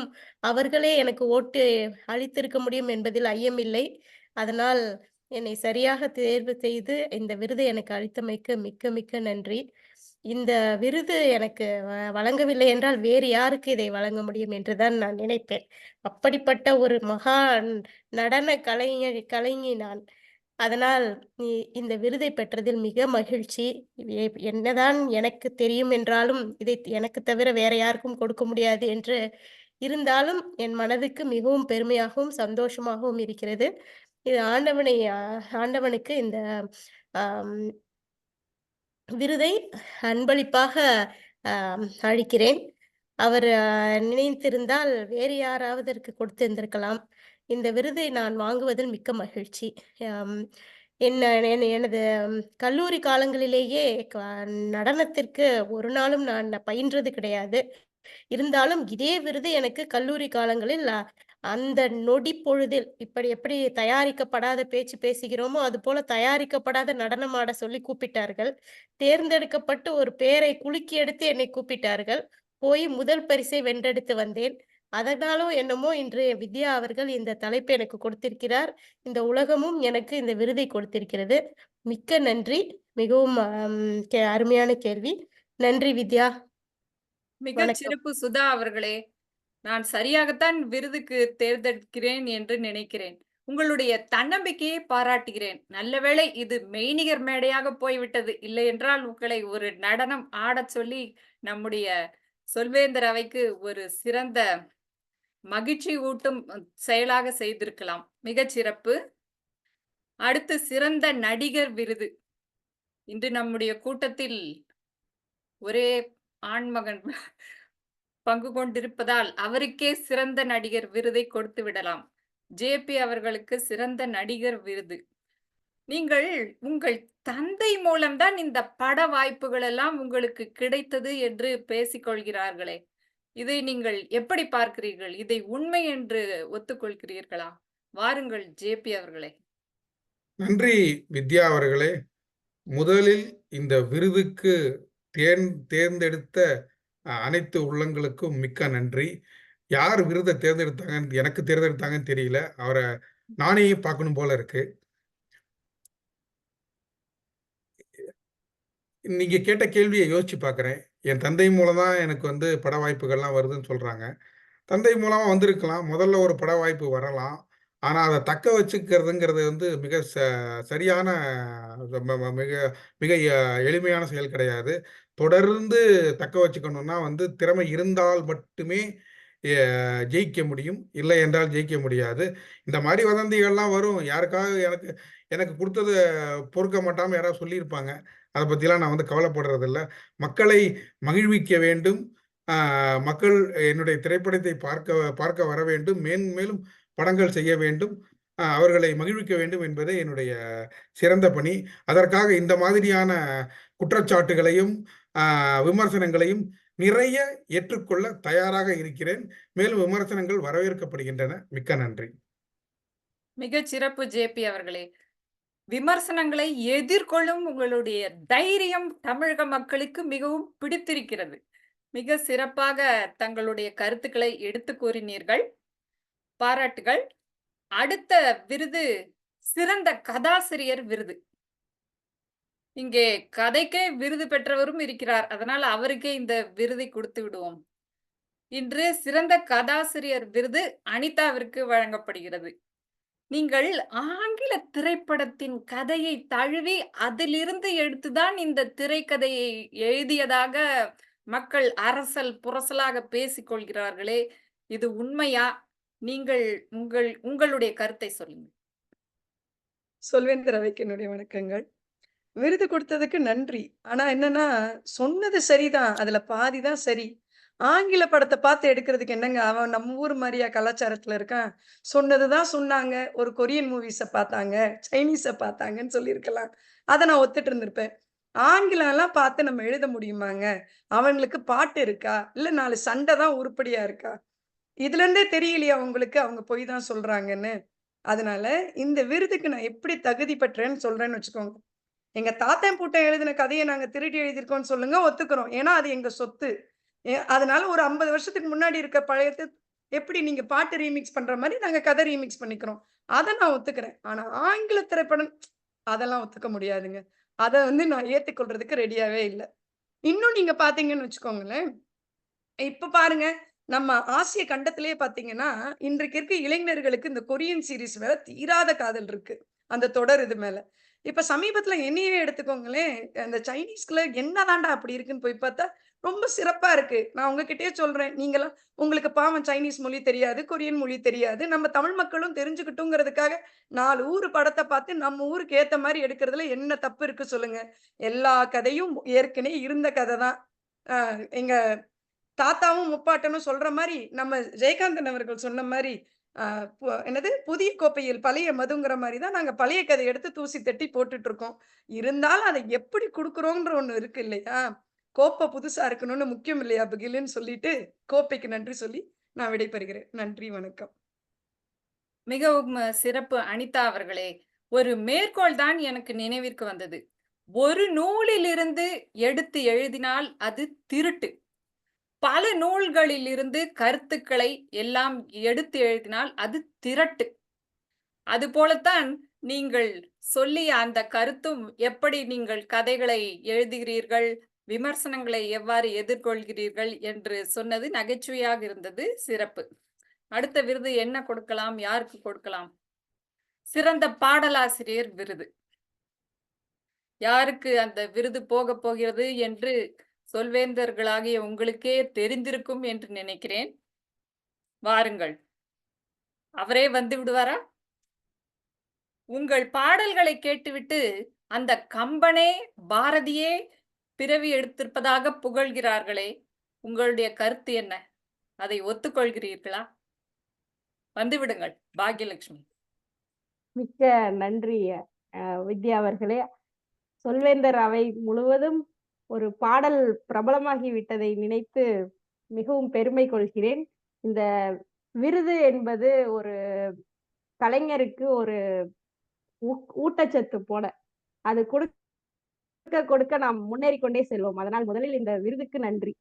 அவர்களே எனக்கு ஓட்டு அளித்திருக்க முடியும் என்பதில் ஐயமில்லை. அதனால் என்னை சரியாக தேர்வு செய்து இந்த விருதை எனக்கு அளித்தமைக்கு மிக்க மிக்க நன்றி. இந்த விருது எனக்கு வழங்கவில்லை என்றால் வேறு யாருக்கு இதை வழங்க முடியும் என்று தான் நான் நினைப்பேன். அப்படிப்பட்ட ஒரு மகா நடன கலைஞி நான். அதனால் இந்த விருதை பெற்றதில் மிக மகிழ்ச்சி. என்னதான் எனக்கு தெரியும் என்றாலும், இதை எனக்கு தவிர வேற யாருக்கும் கொடுக்க முடியாது என்று இருந்தாலும், என் மனதுக்கு மிகவும் பெருமையாகவும், சந்தோஷமாகவும் இருக்கிறது. இது ஆண்டவனுக்கு இந்த ஆம் விருதை அன்பளிப்பாக அளிக்கிறேன். அவர் நினைத்திருந்தால் வேறு யாராவதற்கு கொடுத்திருந்திருக்கலாம். இந்த விருதை நான் வாங்குவதில் மிக்க மகிழ்ச்சி. அம் எனது கல்லூரி காலங்களிலேயே நடனத்திற்கு ஒரு நாளும் நான் பயின்றது கிடையாது. இருந்தாலும் இதே விருது எனக்கு கல்லூரி காலங்களில் அந்த நொடி பொழுதில் இப்படி எப்படி தயாரிக்கப்படாத பேச்சு பேசுகிறோமோ, அதுபோல தயாரிக்கப்படாத நடனம் ஆட சொல்லி கூப்பிட்டார்கள். தேர்ந்தெடுக்கப்பட்டு ஒரு பேரை குலுக்கி எடுத்து என்னை கூப்பிட்டார்கள். போய் முதல் பரிசை வென்றெடுத்து வந்தேன். அதனாலோ என்னமோ இன்று வித்யா அவர்கள் இந்த தலைப்பை எனக்கு கொடுத்திருக்கிறார். இந்த உலகமும் எனக்கு இந்த விருதை கொடுத்திருக்கிறது. மிக்க நன்றி. மிகவும் அருமையான கேள்வி. நன்றி வித்யா. மிக வணக்கம். சிறப்பு சுதா அவர்களே. நான் சரியாகத்தான் விருதுக்கு தேர்ந்தெடுக்கிறேன் என்று நினைக்கிறேன். உங்களுடைய தன்னம்பிக்கையை பாராட்டுகிறேன். நல்லவேளை இது மெய்நிகர் மேடையாக போய்விட்டது. இல்லை என்றால் உங்களை ஒரு நடனம் ஆடச் சொல்லி நம்முடைய சொல்வேந்தர் அவைக்கு ஒரு சிறந்த மகிழ்ச்சி ஊட்டும் செயலாக செய்திருக்கலாம். மிகச் சிறப்பு. அடுத்து சிறந்த நடிகர் விருது. இன்று நம்முடைய கூட்டத்தில் ஒரே ஆண்மகன் பங்கு கொண்டிருப்பதால் அவருக்கே சிறந்த நடிகர் விருதை கொடுத்து விடலாம். ஜேபி அவர்களுக்கு சிறந்த நடிகர் விருது. நீங்கள் உங்கள் தந்தை மூலம்தான் இந்த பட வாய்ப்புகள் எல்லாம் உங்களுக்கு கிடைத்தது என்று பேசிக்கொள்கிறார்களே, இதை நீங்கள் எப்படி பார்க்கிறீர்கள்? இதை உண்மை என்று ஒத்துக்கொள்கிறீர்களா? வாருங்கள் ஜேபி அவர்களே. நன்றி வித்யா அவர்களே. முதலில் இந்த விருதுக்கு தேர்ந்தெடுத்த அனைத்து உள்ளங்களுக்கும் மிக்க நன்றி. யார் விருதை தேர்ந்தெடுத்தாங்கன்னு எனக்கு தேர்ந்தெடுத்தாங்கன்னு தெரியல. அவரை நானே பார்க்கணும் போல இருக்கு. நீங்க கேட்ட கேள்வியை யோசிச்சு பார்க்குறேன். என் தந்தை மூலம் தான் எனக்கு வந்து பட வாய்ப்புகள்லாம் வருதுன்னு சொல்றாங்க. தந்தை மூலமா வந்திருக்கலாம். முதல்ல ஒரு பட வாய்ப்பு வரலாம். ஆனா அத தக்க வச்சுக்கிறதுங்கிறது வந்து மிக சரியான மிக மிக எளிமையான செயல் கிடையாது. தொடர்ந்து தக்க வச்சுக்கணும்னா வந்து திறமை இருந்தால் மட்டுமே ஜெயிக்க முடியும். இல்லை என்றால் ஜெயிக்க முடியாது. இந்த மாரி வதந்திகள்லாம் வரும். யாருக்காவது எனக்கு எனக்கு குடுத்தத பொறுக்க மாட்டாம யாராவது சொல்லியிருப்பாங்க. அத பத்திலாம் நான் வந்து கவலைப்படுறதில்ல. மக்களை மகிழ்விக்க வேண்டும். மக்கள் என்னுடைய திரைப்படத்தை பார்க்க வர வேண்டும். மேன்மேலும் படங்கள் செய்ய வேண்டும். அவர்களை மகிழ்விக்க வேண்டும் என்பதே என்னுடைய சிறந்த பணி. அதற்காக இந்த மாதிரியான குற்றச்சாட்டுகளையும், விமர்சனங்களையும் நிறைய ஏற்றுக்கொள்ள தயாராக இருக்கிறேன். மேலும் விமர்சனங்கள் வரவேற்கப்படுகின்றன. மிக்க நன்றி. மிகச் சிறப்பு ஜேபி அவர்களே. விமர்சனங்களை எதிர்கொள்ளும் உங்களுடைய தைரியம் தமிழக மக்களுக்கு மிகவும் பிடித்திருக்கிறது. மிக சிறப்பாக தங்களுடைய கருத்துக்களை எடுத்து கூறினீர்கள். பாராட்டுகள். அடுத்த விருது சிறந்த கதாசிரியர் விருது. இங்கே கதைக்கே விருது பெற்றவரும் இருக்கிறார். அதனால் அவருக்கே இந்த விருதை கொடுத்து விடுவோம். இன்று சிறந்த கதாசிரியர் விருது அனிதாவிற்கு வழங்கப்படுகிறது. நீங்கள் ஆங்கில திரைப்படத்தின் கதையை தழுவி அதிலிருந்து எடுத்துதான் இந்த திரைக்கதையை எழுதியதாக மக்கள் அரசல் புரசலாக பேசிக் கொள்கிறார்களே, இது உண்மையா? நீங்கள் உங்களுடைய கருத்தை சொல்லுங்க. சொல்வேந்தர் அவைக்கு என்னுடைய வணக்கங்கள். விருது கொடுத்ததுக்கு நன்றி. ஆனா என்னன்னா, சொன்னது சரிதான். அதுல பாதிதான் சரி. ஆங்கில படத்தை பார்த்து எடுக்கிறதுக்கு என்னங்க, அவன் நம்ம ஊர் மாதிரியா கலாச்சாரத்துல இருக்கான்? சொன்னதுதான் சொன்னாங்க. ஒரு கொரியன் மூவிஸ பார்த்தாங்க, சைனீஸ பார்த்தாங்கன்னு சொல்லியிருக்கலாம். அதை நான் ஒத்துட்டு இருந்திருப்பேன். ஆங்கிலம் எல்லாம் பார்த்து நம்ம எழுத முடியுமாங்க? அவங்களுக்கு பாட்டு இருக்கா? இல்ல 4 சண்டை தான் உருப்படியா இருக்கா? இதுல இருந்தே தெரியலையா உங்களுக்கு அவங்க பொய் தான் சொல்றாங்கன்னு? அதனால இந்த விருதுக்கு நான் எப்படி தகுதி பெற்றேன்னு சொல்றேன்னு வச்சுக்கோங்க. எங்க தாத்தன் பூட்டன் எழுதின கதையை நாங்க திருடி எழுதியிருக்கோம்னு சொல்லுங்க, ஒத்துக்கிறோம். ஏன்னா அது எங்க சொத்து. அதனால ஒரு 50 வருஷத்துக்கு முன்னாடி இருக்க பழையது எப்படி நீங்க பாட்டு ரீமிக்ஸ் பண்ற மாரி நாங்க கதை ரீமிக்ஸ் பண்ணிக்கிறோம். அத நான் ஒத்துக்கிறேன். ஆனா ஆங்கில திரைப்படம் அதெல்லாம் ஒத்துக்க முடியாதுங்க. அத வந்து நான் ஏத்துக்கொள்றதுக்கு ரெடியாவே இல்ல. இன்னும் நீங்க பார்த்தீங்கன்னு வச்சுக்கோங்களேன், இப்ப பாருங்க, நம்ம ஆசிய கண்டத்திலேயே பார்த்தீங்கன்னா, இன்றைக்கு இருக்க இளைஞர்களுக்கு இந்த கொரியன் சீரிஸ் மேல தீராத காதல் இருக்கு. அந்த தொடர் இது மேல. இப்ப சமீபத்தில என்னையே எடுத்துக்கோங்களேன், அந்த சைனீஸ்குள்ள என்னதான்டா அப்படி இருக்குன்னு போய் பார்த்தா, ரொம்ப சிறப்பா இருக்கு. நான் உங்ககிட்டயே சொல்றேன். நீங்கலாம் உங்களுக்கு பாவம் சைனீஸ் மொழி தெரியாது, கொரியன் மொழி தெரியாது. நம்ம தமிழ் மக்களும் தெரிஞ்சுக்கட்டுங்கிறதுக்காக 4 ஊரு படத்த பார்த்து நம்ம ஊருக்கு ஏத்த மாரி எடுக்கிறதுல என்ன தப்பு இருக்கு சொல்லுங்க? எல்லா கதையும் ஏற்கனவே இருந்த கத தான். அ எங்க தாத்தாவும், முப்பாட்டனும் சொல்ற மாரி, நம்ம ஜெயகாந்தன் அவர்கள் சொன்ன மாரி, அ என்னது புதிய கோப்பையில் பழைய மதுங்கிற மாரி தான் நாங்க பழைய கதைய எடுத்து தூசி தட்டி போட்டுட்டுருக்கோம். இருந்தாலும் அத எப்படி குடுக்குறோன்ற ஒண்ணு இருக்கு இல்லையா? கோப்பை புதுசா இருக்கணும்னு முக்கியம் இல்லையா பிகிலுன்னு சொல்லிட்டு, கோப்பைக்கு நன்றி சொல்லி நான் விடைபெறுகிறேன். நன்றி, வணக்கம். மிகவும் சிறப்பு அனிதா அவர்களே. ஒரு மேற்கோள் தான் எனக்கு நினைவிற்கு வந்தது. ஒரு நூலிலிருந்து எடுத்து எழுதினால் அது திருட்டு. பல நூல்களிலிருந்து கருத்துக்களை எல்லாம் எடுத்து எழுதினால் அது திரட்டு. அதுபோலத்தான் நீங்கள் சொல்லிய அந்த கருத்தும் எப்படி நீங்கள் கதைகளை எழுதுகிறீர்கள், விமர்சனங்களை எவ்வாறு எதிர்கொள்கிறீர்கள் என்று சொன்னது நகைச்சுவையாக இருந்தது. சிறப்பு. அடுத்த விருது என்ன கொடுக்கலாம்? யாருக்கு கொடுக்கலாம்? சிறந்த பாடலாசிரியர் விருது. யாருக்கு அந்த விருது போகப் போகிறது என்று சொல்வேந்தர்களாகிய உங்களுக்கே தெரிந்திருக்கும் என்று நினைக்கிறேன். வாருங்கள். அவரே வந்து விடுவாரா? உங்கள் பாடல்களை கேட்டுவிட்டு அந்த கம்பனே, பாரதியே பிறவி எடுத்திருப்பதாக புகழ்கிறார்களே, உங்களுடைய கருத்து என்ன? அதை ஒத்துக்கொள்கிறீர்களா? வந்து விடுங்கள், பாக்யலட்சுமி. மிக்க நன்றி வித்யா அவர்களே. சொல்வேந்தர் அவை முழுவதும் ஒரு பாடல் பிரபலமாகி விட்டதை நினைத்து மிகவும் பெருமை கொள்கிறேன். இந்த விருது என்பது ஒரு கலைஞருக்கு ஒரு ஊட்டச்சத்து போல. அது கொடுக்க நாம் முன்னேறிக் கொண்டே செல்வோம். அதனால் முதலில் இந்த விருதுக்கு நன்றி.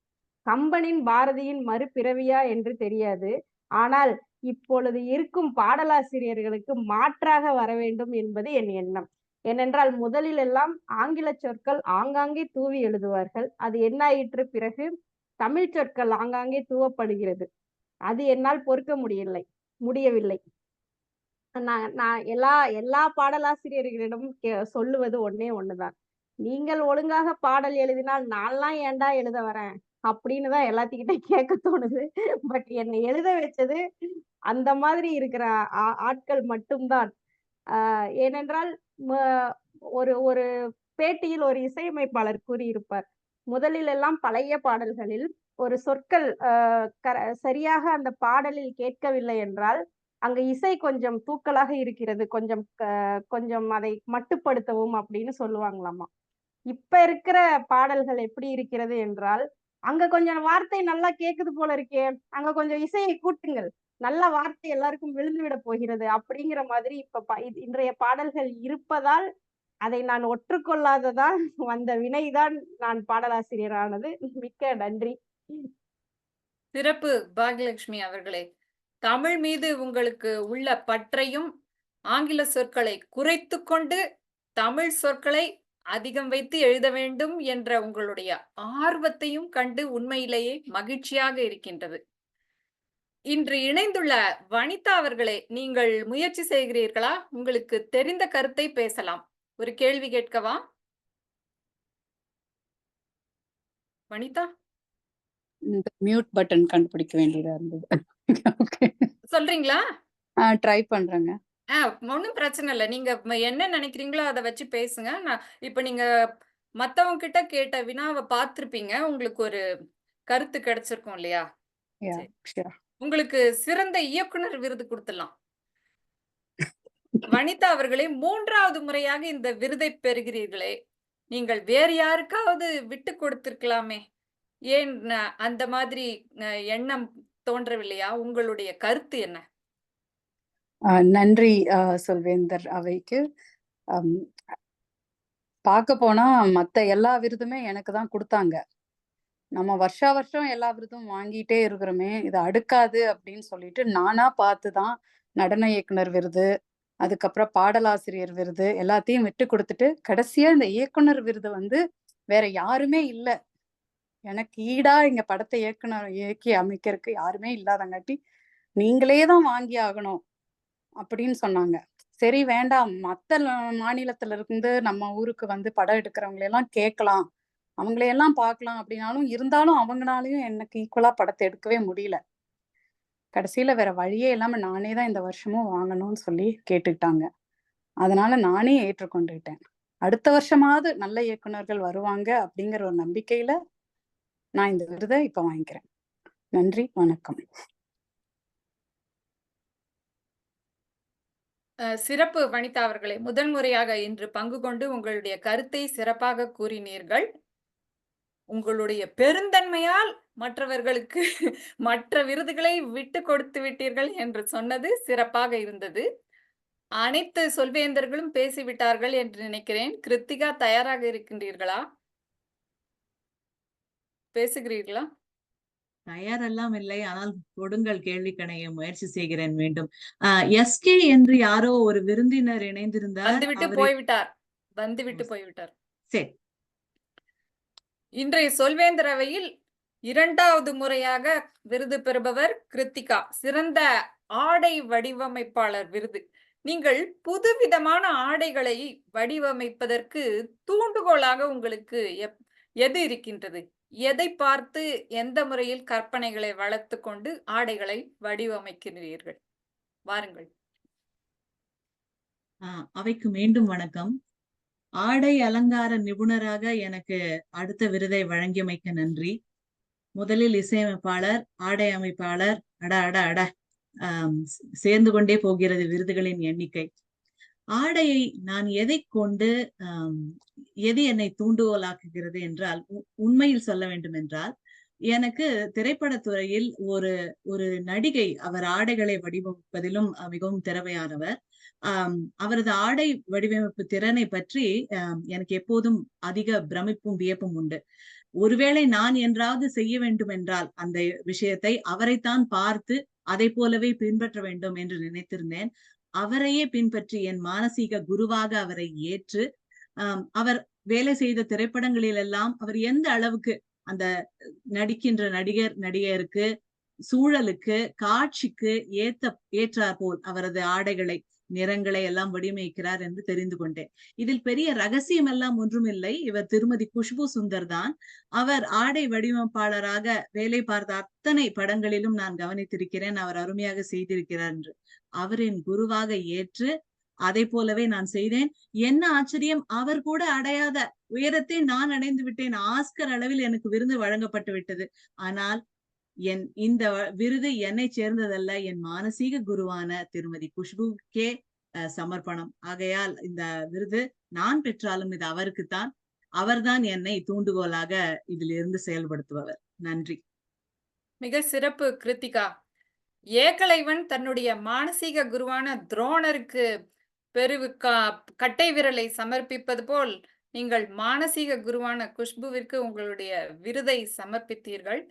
கம்பனின் பாரதியின் மறுபிறவியா என்று தெரியாது. ஆனால் இப்பொழுது இருக்கும் பாடலாசிரியர்களுக்கு மாற்றாக வர வேண்டும் என்பது என் எண்ணம். ஏனென்றால் முதலில் எல்லாம் ஆங்கில சொற்கள் ஆங்காங்கே தூவி எழுதுவார்கள். அது என்னாயிற்று பிறகு தமிழ் சொற்கள் ஆங்காங்கே தூவப்படுகிறது. அது என்னால் பொறுக்க முடியவில்லை. நான் எல்லா பாடலாசிரியர்களிடமும் சொல்லுவது ஒண்ணே ஒண்ணுதான். நீங்கள் ஒழுங்காக பாடல் எழுதினால் நான்லாம் ஏன்டா எழுத வரேன் அப்படின்னு தான் எல்லாத்துக்கிட்ட கேட்க தோணுது. பட் என்னை எழுத வச்சது அந்த மாதிரி இருக்கிற ஆட்கள் மட்டும்தான். ஏனென்றால் ஒரு ஒரு பேட்டியில் ஒரு இசையமைப்பாளர் கூறியிருப்பார். முதலில் எல்லாம் பழைய பாடல்களில் ஒரு சொற்கள் சரியாக அந்த பாடலில் கேட்கவில்லை என்றால் அங்க இசை கொஞ்சம் தூக்கலாக இருக்கிறது, கொஞ்சம் அதை மட்டுப்படுத்தவும் அப்படின்னு சொல்லுவாங்களாமா. இப்ப இருக்கிற பாடல்கள் எப்படி இருக்கிறது என்றால் அங்க கொஞ்சம் வார்த்தை நல்லா கேக்குது போல இருக்கே, அங்க கொஞ்சம் இசையை கூட்டுங்கள், நல்ல வார்த்தை எல்லாருக்கும் விழுந்து விட போகிறது அப்படிங்கிற மாதிரி இப்ப இன்றைய பாடல்கள் இருப்பதால் அதை நான் ஒற்றுக்கொள்ளாததால் வந்த வினைதான் நான் பாடலாசிரியர் ஆனது. மிக்க நன்றி. சிறப்பு பாக்யலட்சுமி அவர்களே. தமிழ் மீது உங்களுக்கு உள்ள பற்றையும் ஆங்கில சொற்களை குறைத்து கொண்டு தமிழ் சொற்களை அதிகம் வைத்து எழுத வேண்டும் என்ற உங்களுடைய ஆர்வத்தையும் கண்டு உண்மையிலேயே மகிழ்ச்சியாக இருக்கின்றது. இன்று இணைந்துள்ள வனிதா அவர்களே, நீங்கள் முயற்சி செய்கிறீர்களா? உங்களுக்கு தெரிந்த கருத்தை பேசலாம். ஒரு கேள்வி கேட்கவா? வனிதா, மியூட் பட்டன் கண்டுபிடிக்க வேண்டியதா இருந்தது. சொல்றீங்களா? ட்ரை பண்றேங்க. ஒண்ணும் பிரச்சனை இல்ல. நீங்க என்ன நினைக்கிறீங்களோ அத வச்சு பேசுங்க. இப்ப நீங்க மத்தவங்க கிட்ட கேட்ட வினாவ பார்த்திருப்பீங்க. உங்களுக்கு ஒரு கருத்து கிடைச்சிருக்கும் இல்லையா? உங்களுக்கு சிறந்த இயக்குனர் விருது கொடுத்துடலாம். வனிதா அவர்களே, 3வது முறையாக இந்த விருதை பெறுகிறீர்களே, நீங்கள் வேறு யாருக்காவது விட்டு கொடுத்திருக்கலாமே? ஏன் அந்த மாதிரி எண்ணம் தோன்றவில்லையா? உங்களுடைய கருத்து என்ன? நன்றி சொல்வேந்தர் அவைக்கு. பார்க்க போனா மத்த எல்லா விருதுமே எனக்கு தான் கொடுத்தாங்க. நம்ம வருஷா வருஷம் எல்லா விருதும் வாங்கிட்டே இருக்கிறோமே, இது அடுக்காது அப்படின்னு சொல்லிட்டு நானா பார்த்துதான் நடன இயக்குனர் விருது, அதுக்கப்புறம் பாடலாசிரியர் விருது எல்லாத்தையும் விட்டு கொடுத்துட்டு, கடைசியா இந்த இயக்குனர் விருது வந்து வேற யாருமே இல்ல. எனக்கு ஈடா எங்க படத்தை இயக்கி அமைக்கிறதுக்கு யாருமே இல்லாதங்காட்டி, நீங்களே தான் வாங்கி ஆகணும் அப்படின்னு சொன்னாங்க. சரி வேண்டாம், மத்த மாநிலத்துல இருந்து நம்ம ஊருக்கு வந்து படம் எடுக்கிறவங்களை எல்லாம் கேட்கலாம், அவங்களையெல்லாம் பார்க்கலாம் அப்படின்னாலும், இருந்தாலும் அவங்கனாலயும் எனக்கு ஈக்குவலா படத்தை எடுக்கவே முடியல. கடைசியில வேற வழியே இல்லாம நானே தான் இந்த வருஷமும் வாங்கணும்னு சொல்லி கேட்டுக்கிட்டாங்க. அதனால நானே ஏற்றுக்கொண்டுகிட்டேன். அடுத்த வருஷமாவது நல்ல இயக்குனர்கள் வருவாங்க அப்படிங்கிற ஒரு நம்பிக்கையில நான் இந்த விருதை இப்ப வாங்கிக்கிறேன். நன்றி, வணக்கம். சிறப்பு வனிதா அவர்களே, முதன்முறையாக இன்று பங்கு கொண்டு உங்களுடைய கருத்தை சிறப்பாக கூறினீர்கள். உங்களுடைய பெருந்தன்மையால் மற்றவர்களுக்கு மற்ற விருதுகளை விட்டு கொடுத்து விட்டீர்கள் என்று சொன்னது சிறப்பாக இருந்தது. அனைத்து சொல்வேந்தர்களும் பேசிவிட்டார்கள் என்று நினைக்கிறேன். கிருத்திகா தயாராக இருக்கின்றீர்களா? பேசுகிறீர்களா? தயாரெல்லாம் இல்லை, ஆனால் கொடுங்கள் கேள்வி கணைய முயற்சி செய்கிறேன் மீண்டும். எஸ்கே என்று யாரோ ஒரு விருந்தினர் இணைந்திருந்தார். வந்துவிட்டு போய்விட்டார். வந்துவிட்டு போய்விட்டார். சரி. இன்றைய சொல்வேந்தர் அவையில் 2வது முறையாக விருது பெறுபவர் கிருத்திகா, சிறந்த ஆடை வடிவமைப்பாளர் விருது. நீங்கள் புதுவிதமான ஆடைகளை வடிவமைப்பதற்கு தூண்டுகோலாக உங்களுக்கு எது இருக்கின்றது? எதை பார்த்து எந்த முறையில் கற்பனைகளை வளர்த்து கொண்டு ஆடைகளை வடிவமைக்கிறீர்கள்? வாருங்கள். அவைக்கு மீண்டும் வணக்கம். ஆடை அலங்கார நிபுணராக எனக்கு அடுத்த விருதை வழங்கியமைக்க நன்றி. முதலில் இசையமைப்பாளர், ஆடை அமைப்பாளர், சேர்ந்து கொண்டே போகிறது விருதுகளின் எண்ணிக்கை. ஆடையை நான் எதை கொண்டு எது என்னை தூண்டுகோலாக்குகிறது என்றால், உண்மையில் சொல்ல வேண்டும் என்றால், எனக்கு திரைப்படத்துறையில் ஒரு நடிகை, அவர் ஆடைகளை வடிவமைப்பதிலும் மிகவும் திறமையானவர். அவரது ஆடை வடிவமைப்பு திறனை பற்றி எனக்கு எப்போதும் அதிக பிரமிப்பும் வியப்பும் உண்டு. ஒருவேளை நான் என்றாவது செய்ய வேண்டும் என்றால் அந்த விஷயத்தை அவரைத்தான் பார்த்து அதை போலவே பின்பற்ற வேண்டும் என்று நினைத்திருந்தேன். அவரையே பின்பற்றி என் மானசீக குருவாக அவரை ஏற்று, அவர் வேலை செய்த திரைப்படங்களில் எல்லாம் அவர் எந்த அளவுக்கு அந்த நடிக்கின்ற நடிகருக்கு, சூழலுக்கு, காட்சிக்கு ஏற்றார் போல் அவரது ஆடைகளை, நிறங்களை எல்லாம் வடிவமைக்கிறார் என்று தெரிந்து கொண்டேன். இதில் பெரிய ரகசியம் எல்லாம் ஒன்றும் இல்லை. இவர் திருமதி குஷ்பு சுந்தர் தான். அவர் ஆடை வடிவமைப்பாளராக வேலை பார்த்த அத்தனை படங்களிலும் நான் கவனித்திருக்கிறேன். அவர் அருமையாக செய்திருக்கிறார் என்று. அவரின் குருவாக ஏற்று அதை போலவே நான் செய்தேன். என்ன ஆச்சரியம், அவர் கூட அடையாத உயரத்தை நான் அடைந்து விட்டேன். ஆஸ்கர் அளவில் எனக்கு விருது வழங்கப்பட்டு விட்டது. ஆனால் இந்த விருது என்னை சேர்ந்ததல்ல, என் மானசீக குருவான திருமதி குஷ்புக்கே சமர்ப்பணம். ஆகையால் இந்த விருது நான் பெற்றாலும் இது அவருக்குத்தான். அவர்தான் என்னை தூண்டுகோலாக இதிலிருந்து செயல்படுத்துபவர். நன்றி. மிக சிறப்பு கிருத்திகா. ஏகலைவன் தன்னுடைய மானசீக குருவான துரோணருக்கு கட்டை விரலை சமர்ப்பிப்பது போல் நீங்கள் மானசீக குருவான குஷ்புவிற்கு உங்களுடைய விருதை சமர்ப்பித்தீர்கள்.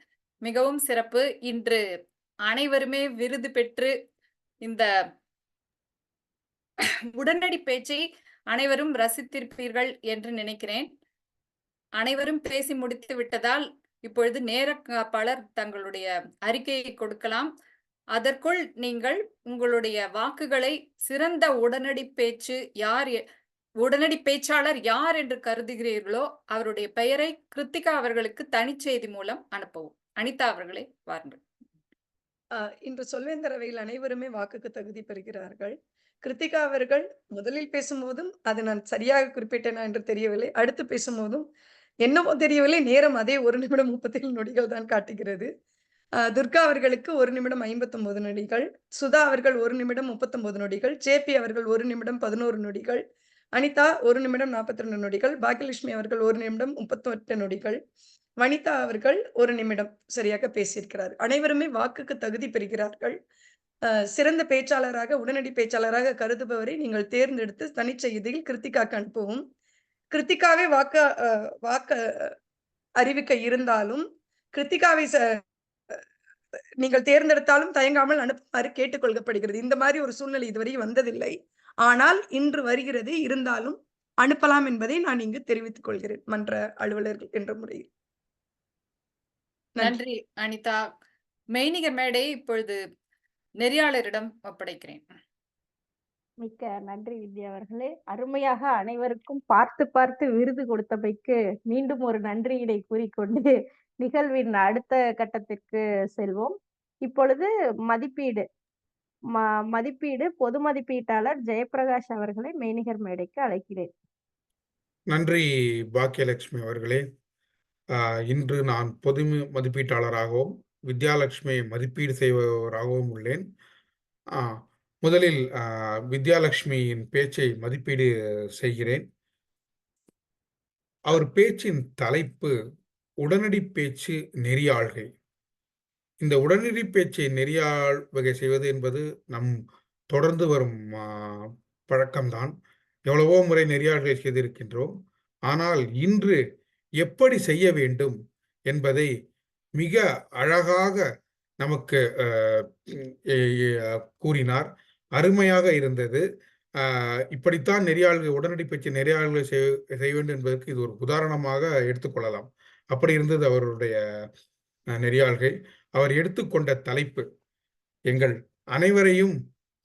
மிகவும் சிறப்பு. இன்று அனைவருமே விருது பெற்று இந்த உடனடி பேச்சை அனைவரும் ரசித்திருப்பீர்கள் என்று நினைக்கிறேன். அனைவரும் பேசி முடித்து விட்டதால் இப்பொழுது நேரக்காப்பாளர் தங்களுடைய அறிக்கையை கொடுக்கலாம். அதற்குள் நீங்கள் உங்களுடைய வாக்குகளை சிறந்த உடனடி பேச்சாளர் யார் என்று கருதுகிறீர்களோ அவருடைய பெயரை கிருத்திகா அவர்களுக்கு தனிச்செய்தி மூலம் அனுப்பவும். அனிதா அவர்களே வாருங்கள். இன்று சொல்வேந்தர் அவையில் அனைவருமே வாக்குக்கு தகுதி பெறுகிறார்கள். கிருத்திகா அவர்கள் முதலில் பேசும்போதும் அது நான் சரியாக குறிப்பிட்டேனா என்று தெரியவில்லை. அடுத்து பேசும்போதும் என்னவோ தெரியவில்லை, நேரம் அதே 1 நிமிடம் 37 நொடிகள் தான் காட்டுகிறது. துர்கா அவர்களுக்கு 1 நிமிடம் 59 நொடிகள், சுதா அவர்கள் 1 நிமிடம் 39 நொடிகள், ஜேபி அவர்கள் 1 நிமிடம் 11 நொடிகள், அனிதா 1 நிமிடம் 42 நொடிகள், பாக்கியலட்சுமி அவர்கள் 1 நிமிடம் 38 நொடிகள், வனிதா அவர்கள் 1 நிமிடம் சரியாக பேசியிருக்கிறார். அனைவருமே வாக்குக்கு தகுதி பெறுகிறார்கள். சிறந்த பேச்சாளராக, உடனடி பேச்சாளராக கருதுபவரை நீங்கள் தேர்ந்தெடுத்து தனிச்செய்தியில் கிருத்திகாக்கு அனுப்பவும். கிருத்திகாவே வாக்கு அறிவிக்க இருந்தாலும் கிருத்திகாவை நீங்கள் தேர்ந்தெடுத்தாலும் தயங்காமல் அனுப்புமாறு கேட்டுக்கொள்ளப்படுகிறது. இந்த மாதிரி ஒரு சூழ்நிலை இதுவரை வந்ததில்லை. ஆனால் இன்று வருகிறது. இருந்தாலும் அனுப்பலாம் என்பதை நான் இங்கு தெரிவித்துக் கொள்கிறேன் மன்ற அலுவலர்கள் என்ற முறையில். நன்றி அனிதா. மெய்நிகர் மேடை இப்பொழுது நெறியாளரிடம் ஒப்படைக்கிறேன். மிக்க நன்றி வித்யா அவர்களே. அருமையாக அனைவருக்கும் பார்த்து பார்த்து விருது கொடுத்தமைக்கு மீண்டும் ஒரு நன்றியினை கூறிக்கொண்டு நிகழ்வின் அடுத்த கட்டத்திற்கு செல்வோம். இப்பொழுது மதிப்பீடு மதிப்பீடு பொது மதிப்பீட்டாளர் ஜெயபிரகாஷ் அவர்களை மெய்நிகர் மேடைக்கு அழைக்கிறேன். நன்றி பாக்கியலட்சுமி அவர்களே. இன்று நான் பொது மதிப்பீட்டாளராகவும் வித்யாலட்சுமியை மதிப்பீடு செய்பவராகவும் உள்ளேன். முதலில் வித்யாலட்சுமியின் பேச்சை மதிப்பீடு செய்கிறேன். அவர் பேச்சின் தலைப்பு உடனடி பேச்சு நெறியாள்கை. இந்த உடனடி பேச்சை நெறியாள்வகை செய்வது என்பது நம் தொடர்ந்து வரும் பழக்கம்தான். எவ்வளவோ முறை நெறியாள்கை செய்திருக்கின்றோம். ஆனால் இன்று எப்படி செய்ய வேண்டும் என்பதை மிக அழகாக நமக்கு கூறினார். அருமையாக இருந்தது. இப்படித்தான் நெறியாள்கள் உடனடி பேச்சு நெறியாள்களை செய்ய வேண்டும் என்பதற்கு இது ஒரு உதாரணமாக எடுத்துக்கொள்ளலாம். அப்படி இருந்தது அவருடைய நெறியாள்கை. அவர் எடுத்துக்கொண்ட தலைப்பு எங்கள் அனைவரையும்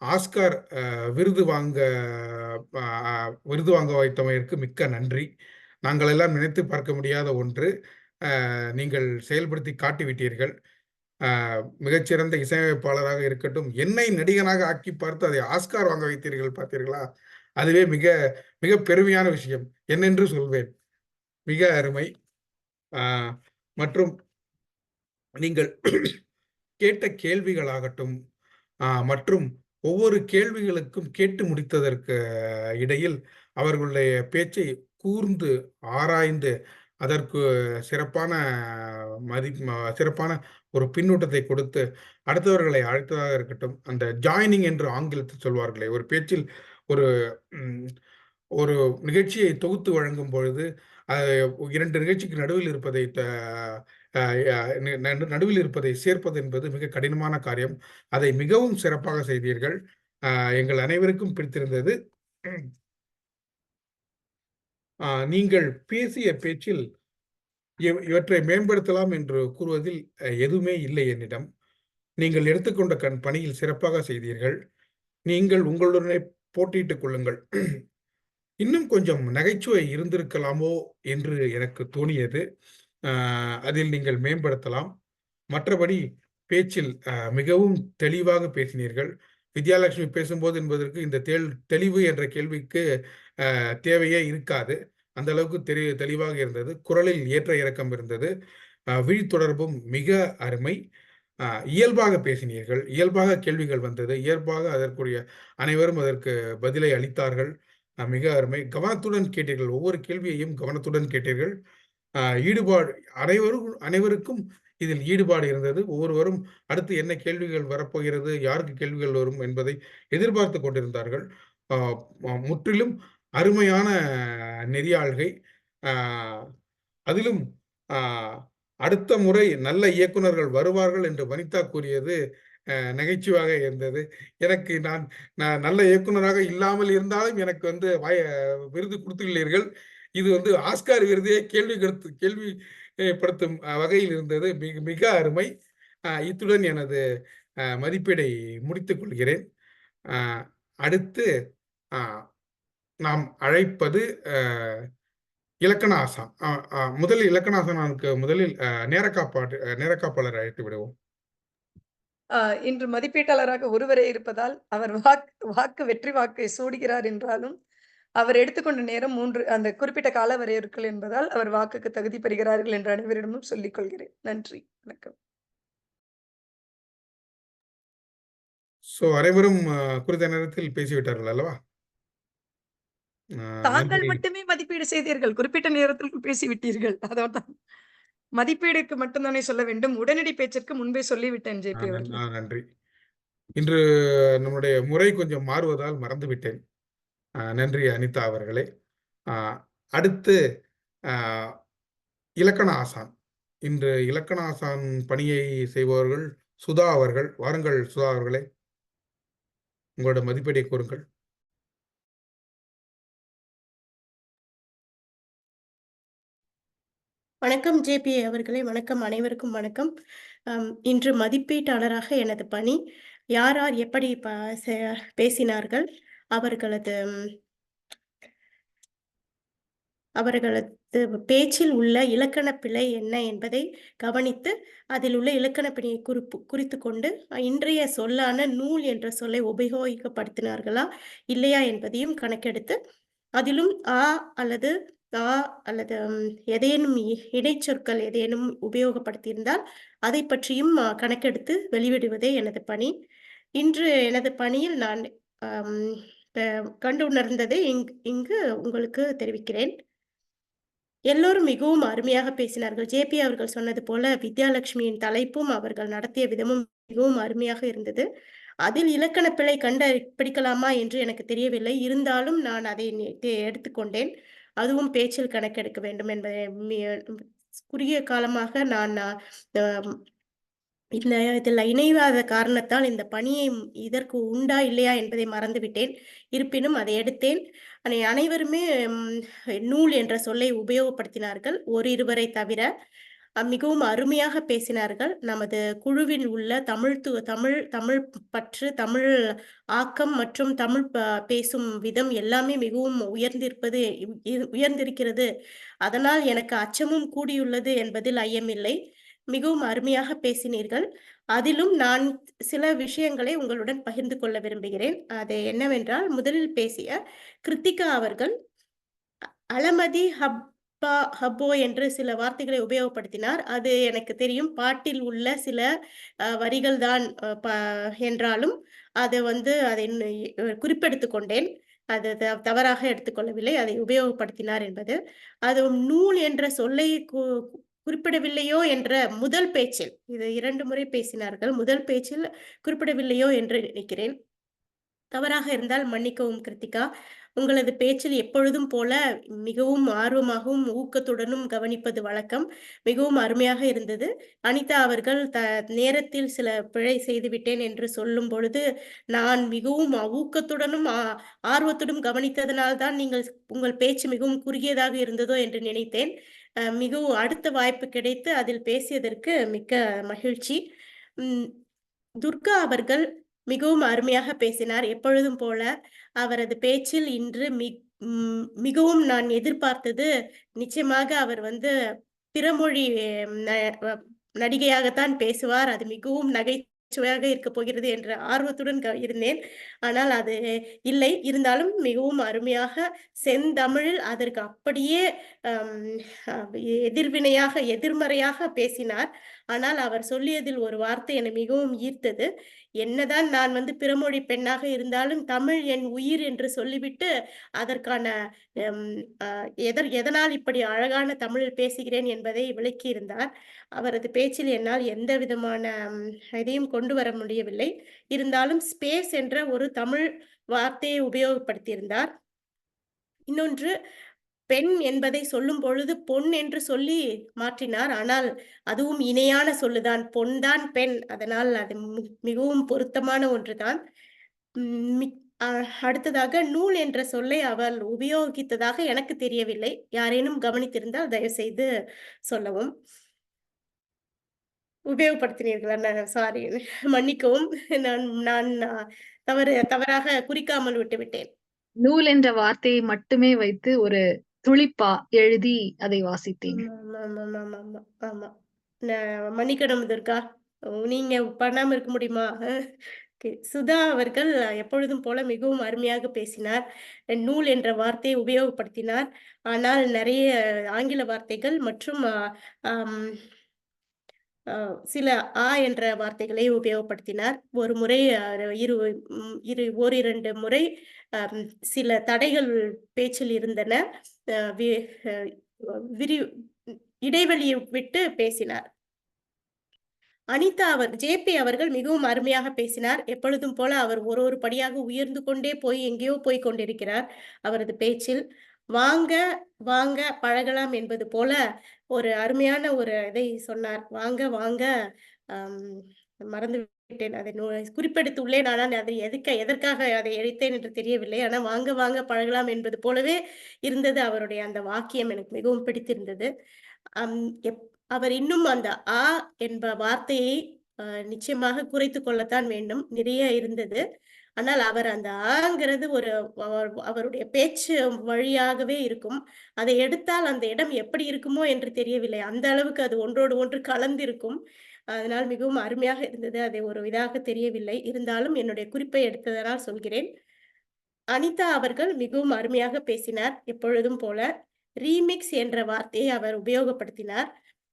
ஆஸ்கார் விருது வாங்க வைத்தமைக்கு மிக்க நன்றி. நாங்கள் எல்லாம் நினைத்து பார்க்க முடியாத ஒன்று நீங்கள் செயல்படுத்தி காட்டிவிட்டீர்கள். மிகச்சிறந்த இசையமைப்பாளராக இருக்கட்டும், என்னை நடிகனாக ஆக்கி பார்த்து அதை ஆஸ்கார் வாங்க வைத்தீர்கள் பார்த்தீர்களா? அதுவே மிக மிக பெருமையான விஷயம் என்னென்று சொல்வேன். மிக அருமை. மற்றும் நீங்கள் கேட்ட கேள்விகளாகட்டும் மற்றும் ஒவ்வொரு கேள்விகளுக்கும் கேட்டு முடித்ததற்கு இடையில் அவர்களுடைய பேச்சை கூர்ந்து ஆராய்ந்து அதற்கு சிறப்பான ஒரு பின்னூட்டத்தை கொடுத்து அடுத்தவர்களை அழைத்ததாக இருக்கட்டும். அந்த ஜாயினிங் என்று ஆங்கிலத்தில் சொல்வார்களே, ஒரு பேச்சில் ஒரு நிகழ்ச்சியை தொகுத்து வழங்கும் பொழுது இரண்டு நிகழ்ச்சிக்கு நடுவில் இருப்பதை சேர்ப்பது என்பது மிக கடினமான காரியம். அதை மிகவும் சிறப்பாக செய்தீர்கள். எங்கள் அனைவருக்கும் பிடித்திருந்தது. நீங்கள் பேசிய பேச்சில் இவற்றை மேம்படுத்தலாம் என்று கூறுவதில் எதுவுமே இல்லை என்னிடம். நீங்கள் எடுத்துக்கொண்ட பணியில் சிறப்பாக செய்தீர்கள். நீங்கள் உங்களுடனே போட்டியிட்டுக் கொள்ளுங்கள். இன்னும் கொஞ்சம் நகைச்சுவை இருந்திருக்கலாமோ என்று எனக்கு தோணியது. அதில் நீங்கள் மேம்படுத்தலாம். மற்றபடி பேச்சில் மிகவும் தெளிவாக பேசினீர்கள். வித்யாலட்சுமி பேசும்போது என்பதற்கு இந்த தெளிவு என்ற கேள்விக்கு தேவையே இருக்காது. அந்த அளவுக்கு தெளிவாக இருந்தது. குரலில் ஏற்ற இறக்கம் இருந்தது. விழித்தொடர்பும் மிக அருமை. இயல்பாக பேசினீர்கள். இயல்பாக கேள்விகள் வந்தது. இயல்பாக அதற்குரிய அனைவரும் அதற்கு பதிலை அளித்தார்கள். மிக அருமை. கவனத்துடன் கேட்டீர்கள். ஒவ்வொரு கேள்வியையும் கவனத்துடன் கேட்டீர்கள். ஈடுபாடு அனைவருக்கும் இதில் ஈடுபாடு இருந்தது. ஒவ்வொருவரும் அடுத்து என்ன கேள்விகள் வரப்போகிறது, யாருக்கு கேள்விகள் வரும் என்பதை எதிர்பார்த்து கொண்டிருந்தார்கள். முற்றிலும் அருமையான நெறியாள்கை. அதிலும் அடுத்த முறை நல்ல இயக்குனர்கள் வருவார்கள் என்று வனிதா கூறியது நகைச்சுவாக இருந்தது. எனக்கு நான் நல்ல இயக்குனராக இல்லாமல் இருந்தாலும் எனக்கு விருது கொடுத்துள்ளீர்கள். இது ஆஸ்கார் விருதையே கேள்விப்படுத்தும் வகையில் இருந்தது. மிக மிக அருமை. இத்துடன் எனது மதிப்பீடை முடித்துக் கொள்கிறேன். அடுத்து நாம் அழைப்பது இலக்கண ஆசான். முதலில் இலக்கண ஆசானுக்கு முதலில் நேரக்காப்பாளர் அழைத்து விடுவோம். இன்று மதிப்பீட்டாளராக ஒருவரே இருப்பதால் அவர் வெற்றி வாக்கை சூடுகிறார் என்றாலும் அவர் எடுத்துக்கொண்ட நேரம் அந்த குறிப்பிட்ட கால வரையறுக்கள் என்பதால் அவர் வாக்குக்கு தகுதி பெறுகிறார்கள் என்று அனைவரிடமும் சொல்லிக் கொள்கிறேன். நன்றி, வணக்கம். அனைவரும் குறித்த நேரத்தில் பேசிவிட்டார்கள் அல்லவா? தாங்கள் மட்டுமே மதிப்பீடு செய்தீர்கள். குறிப்பிட்ட நேரத்திற்கு பேசிவிட்டீர்கள். அதான் மதிப்பீடுக்கு மட்டும்தானே சொல்ல வேண்டும். உடனடி பேச்சிற்கு முன்பே சொல்லிவிட்டேன். ஜேபி அவர்கள் நன்றி. இன்று நம்முடைய முறை கொஞ்சம் மாறுவதால் மறந்துவிட்டேன். நன்றி அனிதா அவர்களே. அடுத்து இலக்கண ஆசான். இன்று இலக்கண ஆசான் பணியை செய்பவர்கள் சுதா அவர்கள். வாருங்கள் சுதா அவர்களே, உங்களோட மதிப்பீடை கூறுங்கள். வணக்கம் ஜேபி அவர்களே, வணக்கம், அனைவருக்கும் வணக்கம். இன்று மதிப்பீட்டாளராக எனது பணி, யார் யார் எப்படி பேசினார்கள், அவர்களது பேச்சில் உள்ள இலக்கண பிழை என்ன என்பதை கவனித்து அதில் உள்ள இலக்கண பிழையை குறித்து கொண்டு இன்றைய சொல்லான நூல் என்ற சொல்லை உபயோகப்படுத்தினார்களா இல்லையா என்பதையும் கணக்கெடுத்து அதிலும் அல்லது ஏதேனும் இடைச்சொற்கள் ஏதேனும் உபயோகப்படுத்தியிருந்தால் அதை பற்றியும் கணக்கெடுத்து வெளியிடுவதே எனது பணி. இன்று எனது பணியில் நான் கண்டுணர்ந்ததை இங்கு உங்களுக்கு தெரிவிக்கிறேன். எல்லோரும் மிகவும் அருமையாக பேசினார்கள். ஜேபி அவர்கள் சொன்னது போல வித்யாலட்சுமியின் தலைப்பும் அவர்கள் நடத்திய விதமும் மிகவும் அருமையாக இருந்தது. அதில் இலக்கண பிழை பிடிக்கலாமா என்று எனக்கு தெரியவில்லை. இருந்தாலும் நான் அதை எடுத்துக்கொண்டேன். அதுவும் பேச்சில் கணக்கெடுக்க வேண்டும் என்பதை குறுகிய காலமாக நான் இதில் இணைவாத காரணத்தால் இந்த பணியை இதற்கு உண்டா இல்லையா என்பதை மறந்துவிட்டேன். இருப்பினும் அதை எடுத்தேன். அனைவருமே நூல் என்ற சொல்லை உபயோகப்படுத்தினார்கள், இருவரை தவிர. மிகவும் அருமையாக பேசினார்கள். நமது குழுவில் உள்ள தமிழ் பற்று, தமிழ் ஆக்கம் மற்றும் தமிழ் பேசும் விதம் எல்லாமே மிகவும் உயர்ந்திருக்கிறது. அதனால் எனக்கு அச்சமும் கூடியுள்ளது என்பதில் ஐயமில்லை. மிகவும் அருமையாக பேசினீர்கள். அதிலும் நான் சில விஷயங்களை உங்களுடன் பகிர்ந்து கொள்ள விரும்புகிறேன். அது என்னவென்றால், முதலில் பேசிய கிருத்திகா அவர்கள் அலமதி ஹப்போ என்று சில வார்த்தைகளை உபயோகப்படுத்தினார். அது எனக்கு தெரியும், பாட்டில் உள்ள சில வரிகள் தான் என்றாலும் அதை குறிப்பெடுத்து கொண்டேன். அது தவறாக எடுத்துக்கொள்ளவில்லை, அதை உபயோகப்படுத்தினார் என்பது. அது நூல் என்ற சொல்லை குறிப்பிடவில்லையோ என்ற முதல் பேச்சில், இது 2 முறை பேசினார்கள், முதல் பேச்சில் குறிப்பிடவில்லையோ என்று நினைக்கிறேன். தவறாக இருந்தால் மன்னிக்கவும் கிருத்திகா. உங்களது பேச்சில் எப்பொழுதும் போல மிகவும் ஆர்வமாகவும் ஊக்கத்துடனும் கவனிப்பது வழக்கம். மிகவும் அருமையாக இருந்தது. அனிதா அவர்கள் நேரத்தில் சில பிழை செய்துவிட்டேன் என்று சொல்லும் பொழுது நான் மிகவும் ஊக்கத்துடனும் ஆர்வத்துடன் கவனித்ததனால்தான் உங்கள் பேச்சு மிகவும் குறுகியதாக இருந்ததோ என்று நினைத்தேன். மிகவும் அடுத்த வாய்ப்பு கிடைத்து அதில் பேசியதற்கு மிக்க மகிழ்ச்சி. துர்கா அவர்கள் மிகவும் அருமையாக பேசினார். எப்பொழுதும் போல அவரது பேச்சில் இன்று மிகவும் நான் எதிர்பார்த்தது, நிச்சயமாக அவர் பிறமொழி நடிகையாகத்தான் பேசுவார், அது மிகவும் நகைச்சுவையாக இருக்க போகிறது என்ற ஆர்வத்துடன் இருந்தேன். ஆனால் அது இல்லை. இருந்தாலும் மிகவும் அருமையாக செந்தமிழில் அதற்கு அப்படியே எதிர்மறையாக பேசினார். ஆனால் அவர் சொல்லியதில் ஒரு வார்த்தை என்னை மிகவும் ஈர்த்தது. என்னதான் நான் பிறமொழி பெண்ணாக இருந்தாலும் தமிழ் என் உயிர் என்று சொல்லிவிட்டு அதற்கான எதனால் இப்படி அழகான தமிழில் பேசுகிறேன் என்பதை விளக்கியிருந்தார். அவரது பேச்சில் என்னால் எந்த விதமான இதையும் கொண்டு வர முடியவில்லை. இருந்தாலும் ஸ்பேஸ் என்ற ஒரு தமிழ் வார்த்தையை உபயோகப்படுத்தியிருந்தார். இன்னொன்று, பெண் என்பதை சொல்லும் பொழுது பொன் என்று சொல்லி மாற்றினார். ஆனால் அதுவும் இணையான சொல்லுதான், பொன்தான் பெண். அதனால் அது மிகவும் பொருத்தமான ஒன்றுதான். அடுத்ததாக, நூல் என்ற சொல்லை அவள் உபயோகித்ததாக எனக்கு தெரியவில்லை. யாரேனும் கவனித்திருந்தால் தயவு செய்து சொல்லவும். உபயோகப்படுத்தினீர்களா? சாரி, மன்னிக்கவும். நான் தவறாக குறிக்காமல் விட்டுவிட்டேன். நூல் என்ற வார்த்தையை மட்டுமே வைத்து ஒரு துளிப்பா எழுதி அதை வாசித்தேன். ஆமா, மன்னிக்கணும் துர்கா, நீங்க பண்ணாம இருக்க முடியுமா? சுதா அவர்கள் எப்பொழுதும் போல மிகவும் அருமையாக பேசினார். நூல் என்ற வார்த்தையை உபயோகப்படுத்தினார். ஆனால் நிறைய ஆங்கில வார்த்தைகள் மற்றும் சில என்ற வார்த்தைகளை உபயோகப்படுத்தினார். ஒரு முறை ஓரிரண்டு முறை சில தடைகள் பேச்சில் இருந்தன. இடைவெளியை விட்டு பேசினார். அனிதா ஜேபி அவர்கள் மிகவும் அருமையாக பேசினார். எப்பொழுதும் போல அவர் ஒரு படியாக உயர்ந்து கொண்டே எங்கேயோ போய் கொண்டிருக்கிறார் அவரது பேச்சில். வாங்க வாங்க பழகலாம் என்பது போல ஒரு அருமையான ஒரு இதை சொன்னார். வாங்க வாங்க மறந்து விட்டேன். அதை குறிப்பெடுத்துள்ளேன். ஆனால் அதை எதற்காக அதை எடுத்தேன் என்று தெரியவில்லை. ஆனா வாங்க வாங்க பழகலாம் என்பது போலவே இருந்தது அவருடைய அந்த வாக்கியம். எனக்கு மிகவும் பிடித்திருந்தது. அம் எப் அவர் இன்னும் அந்த ஆ என்ப வார்த்தையை நிச்சயமாக குறைத்துக் கொள்ளத்தான் வேண்டும். நிறைய இருந்தது. ஆனால் அவர் அந்த ஆங்கிறது ஒரு அவருடைய பேச்சு வழியாகவே இருக்கும். அதை எடுத்தால் அந்த இடம் எப்படி இருக்குமோ என்று தெரியவில்லை. அந்த அளவுக்கு அது ஒன்றோடு ஒன்று கலந்திருக்கும். அதனால் மிகவும் அருமையாக இருந்தது. அதை ஒரு இதாக தெரியவில்லை. இருந்தாலும் என்னுடைய குறிப்பை எடுத்ததனால் சொல்கிறேன். அனிதா அவர்கள் மிகவும் அருமையாக பேசினார். எப்பொழுதும் போல. ரீமிக்ஸ் என்ற வார்த்தையை அவர் உபயோகப்படுத்தினார்.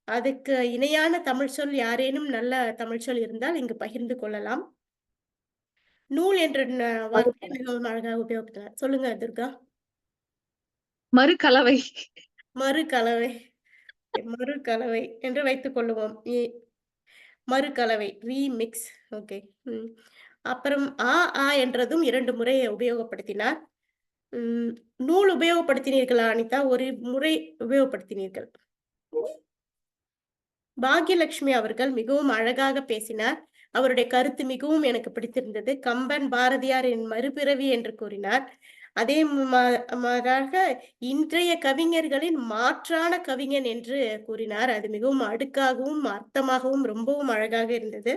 அதுக்கு இணையான தமிழ் சொல் யாரேனும் நல்ல தமிழ் சொல் இருந்தால் இங்கு பகிர்ந்து கொள்ளலாம். நூல் என்ற வார்த்தையை மிகவும் அழகாக உபயோகித்தார். சொல்லுங்க துர்கா. மறுகலவை. மறுகலவை. மறுகலவை என்று வைத்துக் கொள்ளுவோம். மறுகலவை ரீமிக்ஸ். ஓகே. அப்புறம் ஆ என்றதும் 2 முறை உபயோகப்படுத்தினார். நூல் உபயோகப்படுத்தினீர்களா அனிதா? ஒரு முறை உபயோகப்படுத்தினீர்கள். பாக்யலட்சுமி அவர்கள் மிகவும் அழகாக பேசினார். அவருடைய கருத்து மிகவும் எனக்கு பிடித்திருந்தது. கம்பன் பாரதியாரின் மறுபிறவி என்று கூறினார். அதே மாறாக இன்றைய கவிஞர்களின் மாற்றான கவிஞன் என்று கூறினார். அது மிகவும் அடுக்காகவும் அர்த்தமாகவும் ரொம்பவும் அழகாக இருந்தது.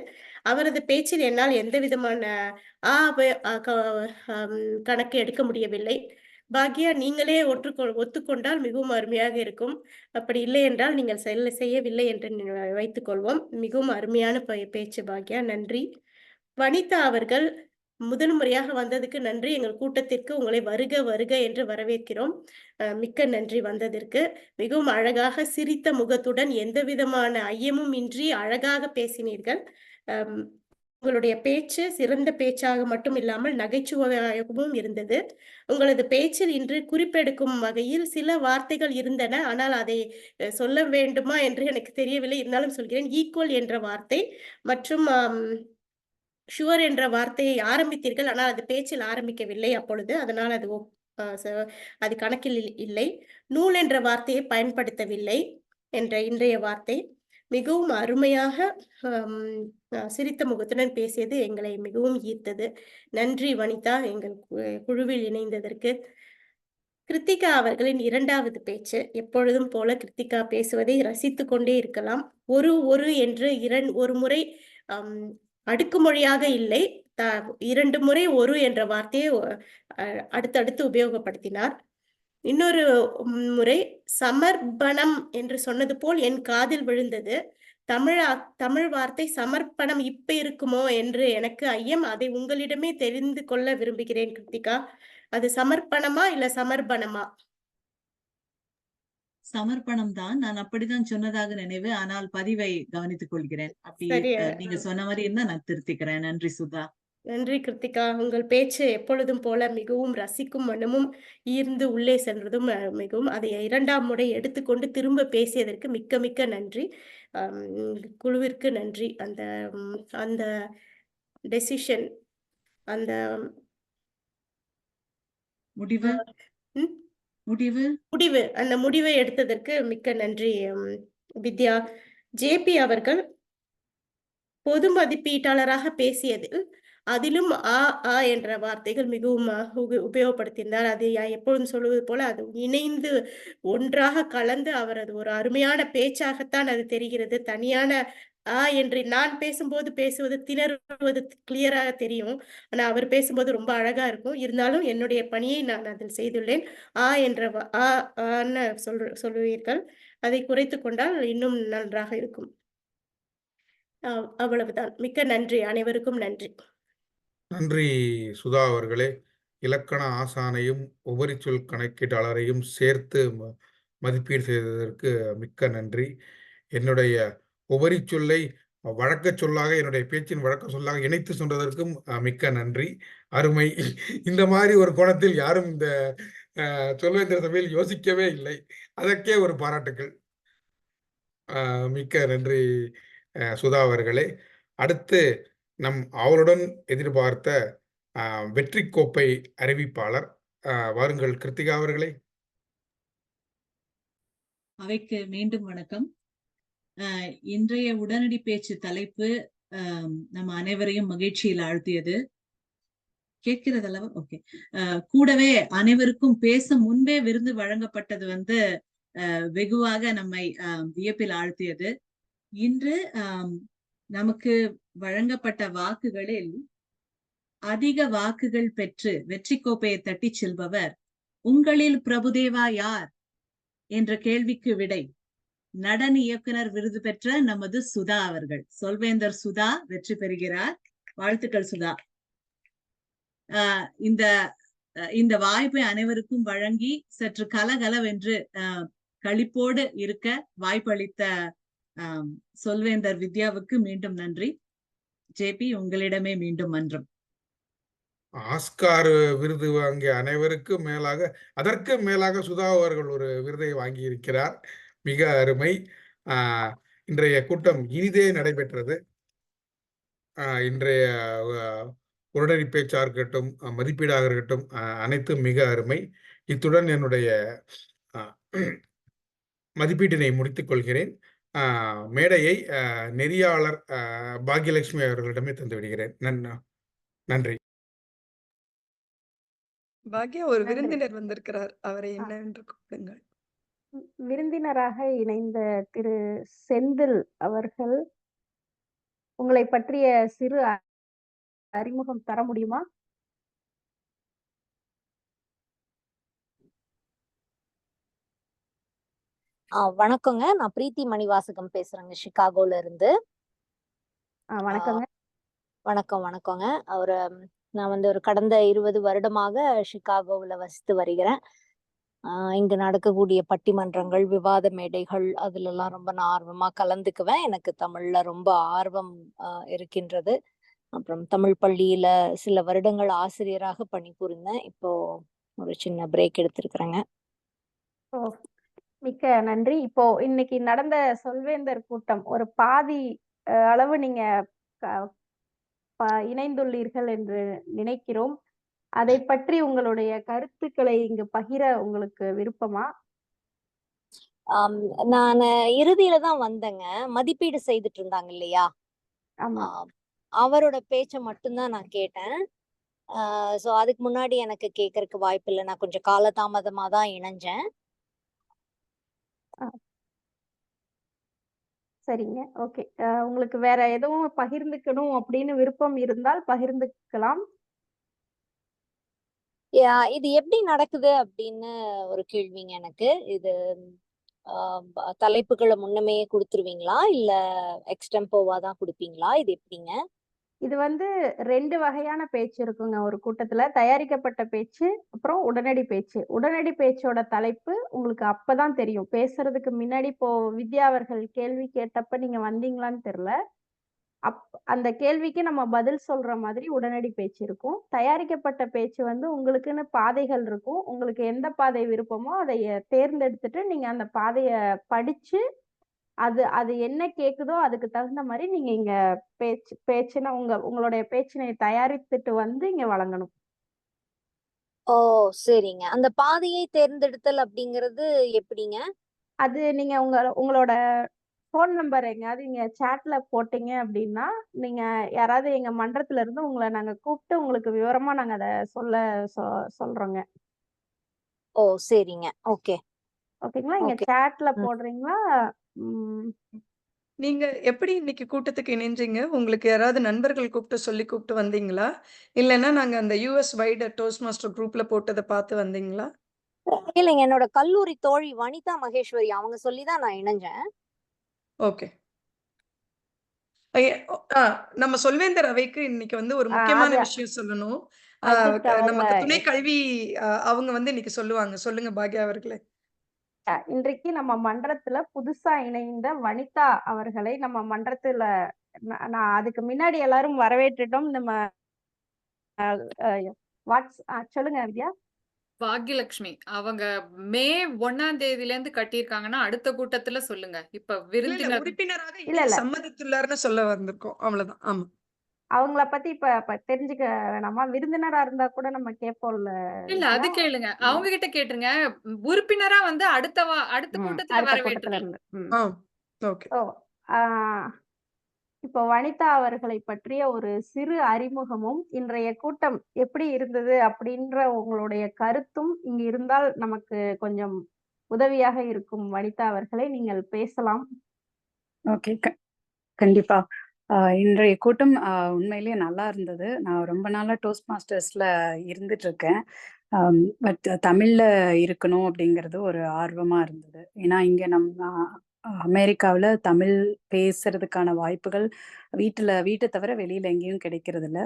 அவரது பேச்சில் என்னால் எந்த விதமான கணக்கு எடுக்க முடியவில்லை. பாக்யா, நீங்களே ஒத்துக்கொண்டால் மிகவும் அருமையாக இருக்கும். அப்படி இல்லை என்றால் நீங்கள் செய்யவில்லை என்று வைத்துக் கொள்வோம். மிகவும் அருமையான பேச்சு பாக்யா. நன்றி. வனிதா அவர்கள் முதல் முறையாக வந்ததுக்கு நன்றி. எங்கள் கூட்டத்திற்கு உங்களை வருக வருக என்று வரவேற்கிறோம். மிக்க நன்றி வந்ததற்கு. மிகவும் அழகாக சிரித்த முகத்துடன் எந்த விதமான ஐயமும் இன்றி அழகாக பேசினீர்கள். உங்களுடைய பேச்சு சிறந்த பேச்சாக மட்டும் இல்லாமல் நகைச்சுவையாகவும் இருந்தது. உங்களது பேச்சில் இன்று குறிப்பெடுக்கும் வகையில் சில வார்த்தைகள் இருந்தன. ஆனால் அதை சொல்ல வேண்டுமா என்று எனக்கு தெரியவில்லை. இருந்தாலும் சொல்கிறேன். ஈக்குவல் என்ற வார்த்தை மற்றும் ஷுவர் என்ற வார்த்தையை ஆரம்பித்தீர்கள். ஆனால் அது பேச்சில் ஆரம்பிக்கவில்லை அப்பொழுது. அதனால் அது கணக்கில் இல்லை. நூல் என்ற வார்த்தையை பயன்படுத்தவில்லை என்ற இன்றைய வார்த்தை. மிகவும் அருமையாக சிரித்த முகத்துடன் பேசியது எங்களை மிகவும் ஈர்த்தது. நன்றி வனிதா, எங்கள் குழுவில் இணைந்ததற்கு. கிருத்திகா அவர்களின் 2வது பேச்சு. எப்பொழுதும் போல கிருத்திகா பேசுவதை ரசித்து கொண்டே இருக்கலாம். ஒரு என்று ஒரு முறை அடுக்குமொழியாக இல்லை, 2 முறை ஒரு என்ற வார்த்தையை அடுத்தடுத்து உபயோகப்படுத்தினார். இன்னொரு முறை சமர்ப்பணம் என்று சொன்னது போல் என் காதில் விழுந்தது. தமிழ் வார்த்தை சமர்ப்பணம் இப்ப இருக்குமோ என்று எனக்கு ஐயம். அதை உங்களிடமே தெரிந்து கொள்ள விரும்புகிறேன் கிருத்திகா. அது சமர்ப்பணமா இல்ல சமர்ப்பணமா? சமர்ப்பணம் தான். நான் அப்படிதான் சொன்னதாக நினைவு. ஆனால் பதிவை கவனித்துக் கொள்கிறேன். அப்படி நீங்க சொன்ன மாதிரி இருந்தா நான் திருத்திக்கிறேன். நன்றி சுதா. நன்றி கிருத்திகா. உங்கள் பேச்சு எப்பொழுதும் போல மிகவும் ரசிக்கும் மனமும் ஈர்ந்து உள்ளே சென்றதும் மிகவும் அதை 2ஆம் முறை எடுத்துக்கொண்டு திரும்ப பேசியதற்கு மிக்க மிக்க நன்றி. குழுவிற்கு நன்றி. அந்த டெசிஷன், அந்த முடிவு அந்த முடிவை எடுத்ததற்கு மிக்க நன்றி வித்யா. ஜேபி அவர்கள் பொது மதிப்பீட்டாளராக பேசியதில் அதிலும் ஆ என்ற வார்த்தைகள் மிகவும் உபயோகப்படுத்தியிருந்தார். அது எப்பொழுதும் சொல்வது போல அது இணைந்து ஒன்றாக கலந்து அவரது ஒரு அருமையான பேச்சாகத்தான் அது தெரிகிறது. தனியான என்று நான் பேசுவது திணறுவது கிளியராக தெரியும். ஆனா அவர் பேசும்போது ரொம்ப அழகா இருக்கும். இருந்தாலும் என்னுடைய பணியை நான் அதில் செய்துள்ளேன். என்ற சொல்லுவீர்கள். அதை குறைத்து கொண்டால் இன்னும் நன்றாக இருக்கும். அவ்வளவுதான். மிக்க நன்றி. அனைவருக்கும் நன்றி. நன்றி சுதா அவர்களே. இலக்கண ஆசானையும் உபரிச்சொல் கணக்கீட்டாளரையும் சேர்த்து மதிப்பீடு செய்ததற்கு மிக்க நன்றி. என்னுடைய உபரிச்சொல்லை வழக்க சொல்லாக என்னுடைய பேச்சின் வழக்க சொல்லாக இணைத்து சொன்னதற்கும் மிக்க நன்றி. அருமை. இந்த மாதிரி ஒரு கோணத்தில் யாரும் இந்த சொல்வேந்திர சபையில் யோசிக்கவே இல்லை. அதற்கே ஒரு பாராட்டுக்கள். மிக்க நன்றி சுதா அவர்களே. அடுத்து நம் அவளுடன் எதிர்பார்த்த வெற்றி கோப்பை அறிவிப்பாளர் வாருங்கள் கிருத்திகா அவர்களே. அவைக்கு மீண்டும் வணக்கம். இன்றைய உடனடி பேச்சு தலைப்பு நம்ம அனைவரையும் மகிழ்ச்சியில் ஆழ்த்தியது. கேட்கிறது அல்லவா? ஓகே. கூடவே அனைவருக்கும் பேச முன்பே விருந்து வழங்கப்பட்டது வெகுவாக நம்மை வியப்பில் ஆழ்த்தியது. இன்று நமக்கு வழங்கப்பட்ட வாக்குகளில் அதிக வாக்குகள் பெற்று வெற்றி கோப்பையை தட்டி செல்பவர் உங்களில் பிரபுதேவா யார் என்ற கேள்விக்கு விடை நடன இயக்குனர் விருது பெற்ற நமது சுதா அவர்கள். சொல்வேந்தர் சுதா வெற்றி பெறுகிறார். வாழ்த்துக்கள் சுதா. இந்த வாய்ப்பை அனைவருக்கும் வழங்கி சற்று கலகலவென்று களிப்போடு இருக்க வாய்ப்பளித்த சொல்வேந்தர் வித்யாவுக்கு மீண்டும் நன்றி. ஜேபி, உங்களிடமே மீண்டும் மன்றம். ஆஸ்கார் விருது வாங்கிய அனைவருக்கும் மேலாக, அதற்கு மேலாக சுதா அவர்கள் ஒரு விருதை வாங்கி இருக்கிறார். மிக அருமை. இன்றைய கூட்டம் இனிதே நடைபெற்றது. இன்றைய உடனடி பேச்சா இருக்கட்டும், மதிப்பீடாக இருக்கட்டும், அனைத்தும் மிக அருமை. இத்துடன் என்னுடைய மதிப்பீட்டினை முடித்துக் கொள்கிறேன். மேடையை நெறியாளர் பாக்யலட்சுமி அவர்களிடமே தந்து விடுகிறேன். நன்றி. பாக்யா, ஒரு விருந்தினர் வந்திருக்கிறார். அவரை என்னவென்று கூப்பிடுங்கள். விருந்தினராக இணைந்த திரு செந்தில் அவர்கள், உங்களை பற்றிய சிறு அறிமுகம் தர முடியுமா? வணக்கங்க. நான் பிரீத்தி மணிவாசகம் பேசுறேங்க, சிகாகோல இருந்து. வணக்கங்க. வணக்கங்க. நான் ஒரு கடந்த 20 வருடமாக சிகாகோவில் வசித்து வருகிறேன். இங்கு நடக்கக்கூடிய பட்டிமன்றங்கள், விவாத மேடைகள், அதுலலாம் ரொம்ப நான் ஆர்வமா கலந்துக்குவேன். எனக்கு தமிழ்ல ரொம்ப ஆர்வம் இருக்கின்றது. அப்புறம் தமிழ் பள்ளியில சில வருடங்கள் ஆசிரியராக பணிபுரிந்தேன். இப்போ ஒரு சின்ன பிரேக் எடுத்திருக்கிறேங்க. மிக்க நன்றி. இப்போ இன்னைக்கு நடந்த சொல்வேந்தர் கூட்டம் ஒரு பாதி அளவு நீங்க இணைந்துள்ளீர்கள் என்று நினைக்கிறோம். அதை பற்றி உங்களுடைய கருத்துக்களை இங்கு பகிர உங்களுக்கு விருப்பமா? நான் இறுதியில தான் வந்தேங்க. மதிப்பீடு செய்துட்டு இருந்தாங்க இல்லையா, அவரோட பேச்சை மட்டும்தான் நான் கேட்டேன். சோ அதுக்கு முன்னாடி எனக்கு கேட்கறதுக்கு வாய்ப்பு இல்லை. நான் கொஞ்சம் காலதாமதமா தான் இணைஞ்சேன். சரிங்க, ஓகே. உங்களுக்கு வேற எதுவும் பகிர்ந்துக்கணும் அப்படின்னு விருப்பம் இருந்தால் பகிர்ந்துக்கலாம். இது எப்படி நடக்குது அப்படின்னு ஒரு கேள்விங்க எனக்கு. இது தலைப்புகளை முன்னமே கொடுத்துருவீங்களா இல்ல எக்ஸ்டெம்போவா தான் கொடுப்பீங்களா? இது எப்படிங்க? இது 2 வகையான பேச்சு இருக்குங்க ஒரு கூட்டத்துல. தயாரிக்கப்பட்ட பேச்சு, அப்புறம் உடனடி பேச்சு. உடனடி பேச்சோட தலைப்பு உங்களுக்கு அப்பதான் தெரியும். பேசுறதுக்கு முன்னாடி இப்போ வித்யா அவர்கள் கேள்வி கேட்டப்ப நீங்க வந்தீங்களான்னு தெரியல. அந்த கேள்விக்கு நம்ம பதில் சொல்ற மாதிரி உடனடி பேச்சு இருக்கும். தயாரிக்கப்பட்ட பேச்சு உங்களுக்குன்னு பாதைகள் இருக்கும். உங்களுக்கு எந்த பாதை விருப்பமோ அதை தேர்ந்தெடுத்துட்டு நீங்க அந்த பாதைய படிச்சு அது என்ன கேக்குதோ அதுக்கு தகுந்த மாதிரி நீங்க இங்க பேச்சுன்னா உங்களுடைய பேச்சினை தயாரித்துட்டு இங்க வழங்கணும். ஓ, சரிங்க. அந்த பாதையை தேர்ந்தெடுத்தல் அப்படிங்கிறது எப்படிங்க? அது நீங்க உங்களோட போன் நம்பர் எங்கயாவது இங்க சாட்ல போட்டீங்க அப்படின்னா, நீங்க யாராவது எங்க மன்றத்துல இருந்து உங்களை நாங்க கூப்பிட்டு உங்களுக்கு விவரமா நாங்க அதை சொல்றோங்க. ஓ, சரிங்க. ஓகே. ஓகேங்களா? இங்க சாட்ல போடுறீங்களா? நீங்க எப்படி இன்னைக்கு கூட்டத்துக்கு இணைஞ்சீங்க? உங்களுக்கு யாராவது நண்பர்கள் கூப்பிட்டு வந்தீங்களா? இல்லைன்னா நாங்க அந்த US வைட் டோஸ்ட் மாஸ்டர் குரூப்ல போட்டதை பார்த்து வந்தீங்களா? இல்லைங்க, என்னோட கல்லூரி தோழி வனிதா மகேஸ்வரி அவங்க சொல்லிதான் நான் இணைஞ்சேன். ஓகே. நம்ம சொல்வேந்தர் அவைக்கு இன்னைக்கு ஒரு முக்கியமான விஷயம் சொல்லணும். நமக்கு துணை கல்வி அவங்க இன்னைக்கு சொல்லுவாங்க. சொல்லுங்க பாக்யா அவர்களே. இன்றைக்கு நம்ம மன்றத்துல புதுசா இணைந்த வனிதா அவர்களை நம்ம மன்றத்துல நான் அதுக்கு முன்னாடி எல்லாரும் வரவேற்றுட்டோம். நம்ம சொல்லுங்க வித்யா. பாக்யலட்சுமி அவங்க மே 1ஆம் தேதியில இருந்து கட்டியிருக்காங்கன்னா அடுத்த கூட்டத்துல சொல்லுங்க. இப்ப விருந்தினர் உறுப்பினராக சம்மதித்துள்ளார்னு சொல்ல வந்திருக்கோம். அவ்வளவுதான். ஆமா. அவங்கள பத்தி இப்ப தெரிஞ்சுக்க வேணாமா? விருந்தினரா இருந்தா கூட நம்ம கேட்போம்ல இல்ல அது வித்யா. கேளுங்க. அவங்க கிட்ட கேட்டுருங்க. உறுப்பினரா வந்து அடுத்த கூட்டத்துல அடுத்த கூட்டத்துல வரவேற்றுக்கலாம். இருந்து. ஓகே. ஓ ஆ, இப்போ வனிதா அவர்களை பற்றிய ஒரு சிறு அறிமுகமும், இன்றைய கூட்டம் எப்படி இருந்தது அப்படின்ற உங்களுடைய கருத்தும் இங்கு இருந்தால் நமக்கு கொஞ்சம் உதவியாக இருக்கும். வனிதா அவர்களே, நீங்கள் பேசலாம். ஓகே. கண்டிப்பா. இன்றைய கூட்டம் உண்மையிலேயே நல்லா இருந்தது. நான் ரொம்ப நாளா டோஸ்ட் மாஸ்டர்ஸ்ல இருந்துட்டு இருக்கேன். பட் தமிழ்ல இருக்கணும் அப்படிங்கிறது ஒரு ஆர்வமா இருந்தது. ஏன்னா இங்க நம்ம அமெரிக்காவுல தமிழ் பேசுறதுக்கான வாய்ப்புகள் வீட்டை தவிர வெளியில எங்கேயும் கிடைக்கிறதில்ல.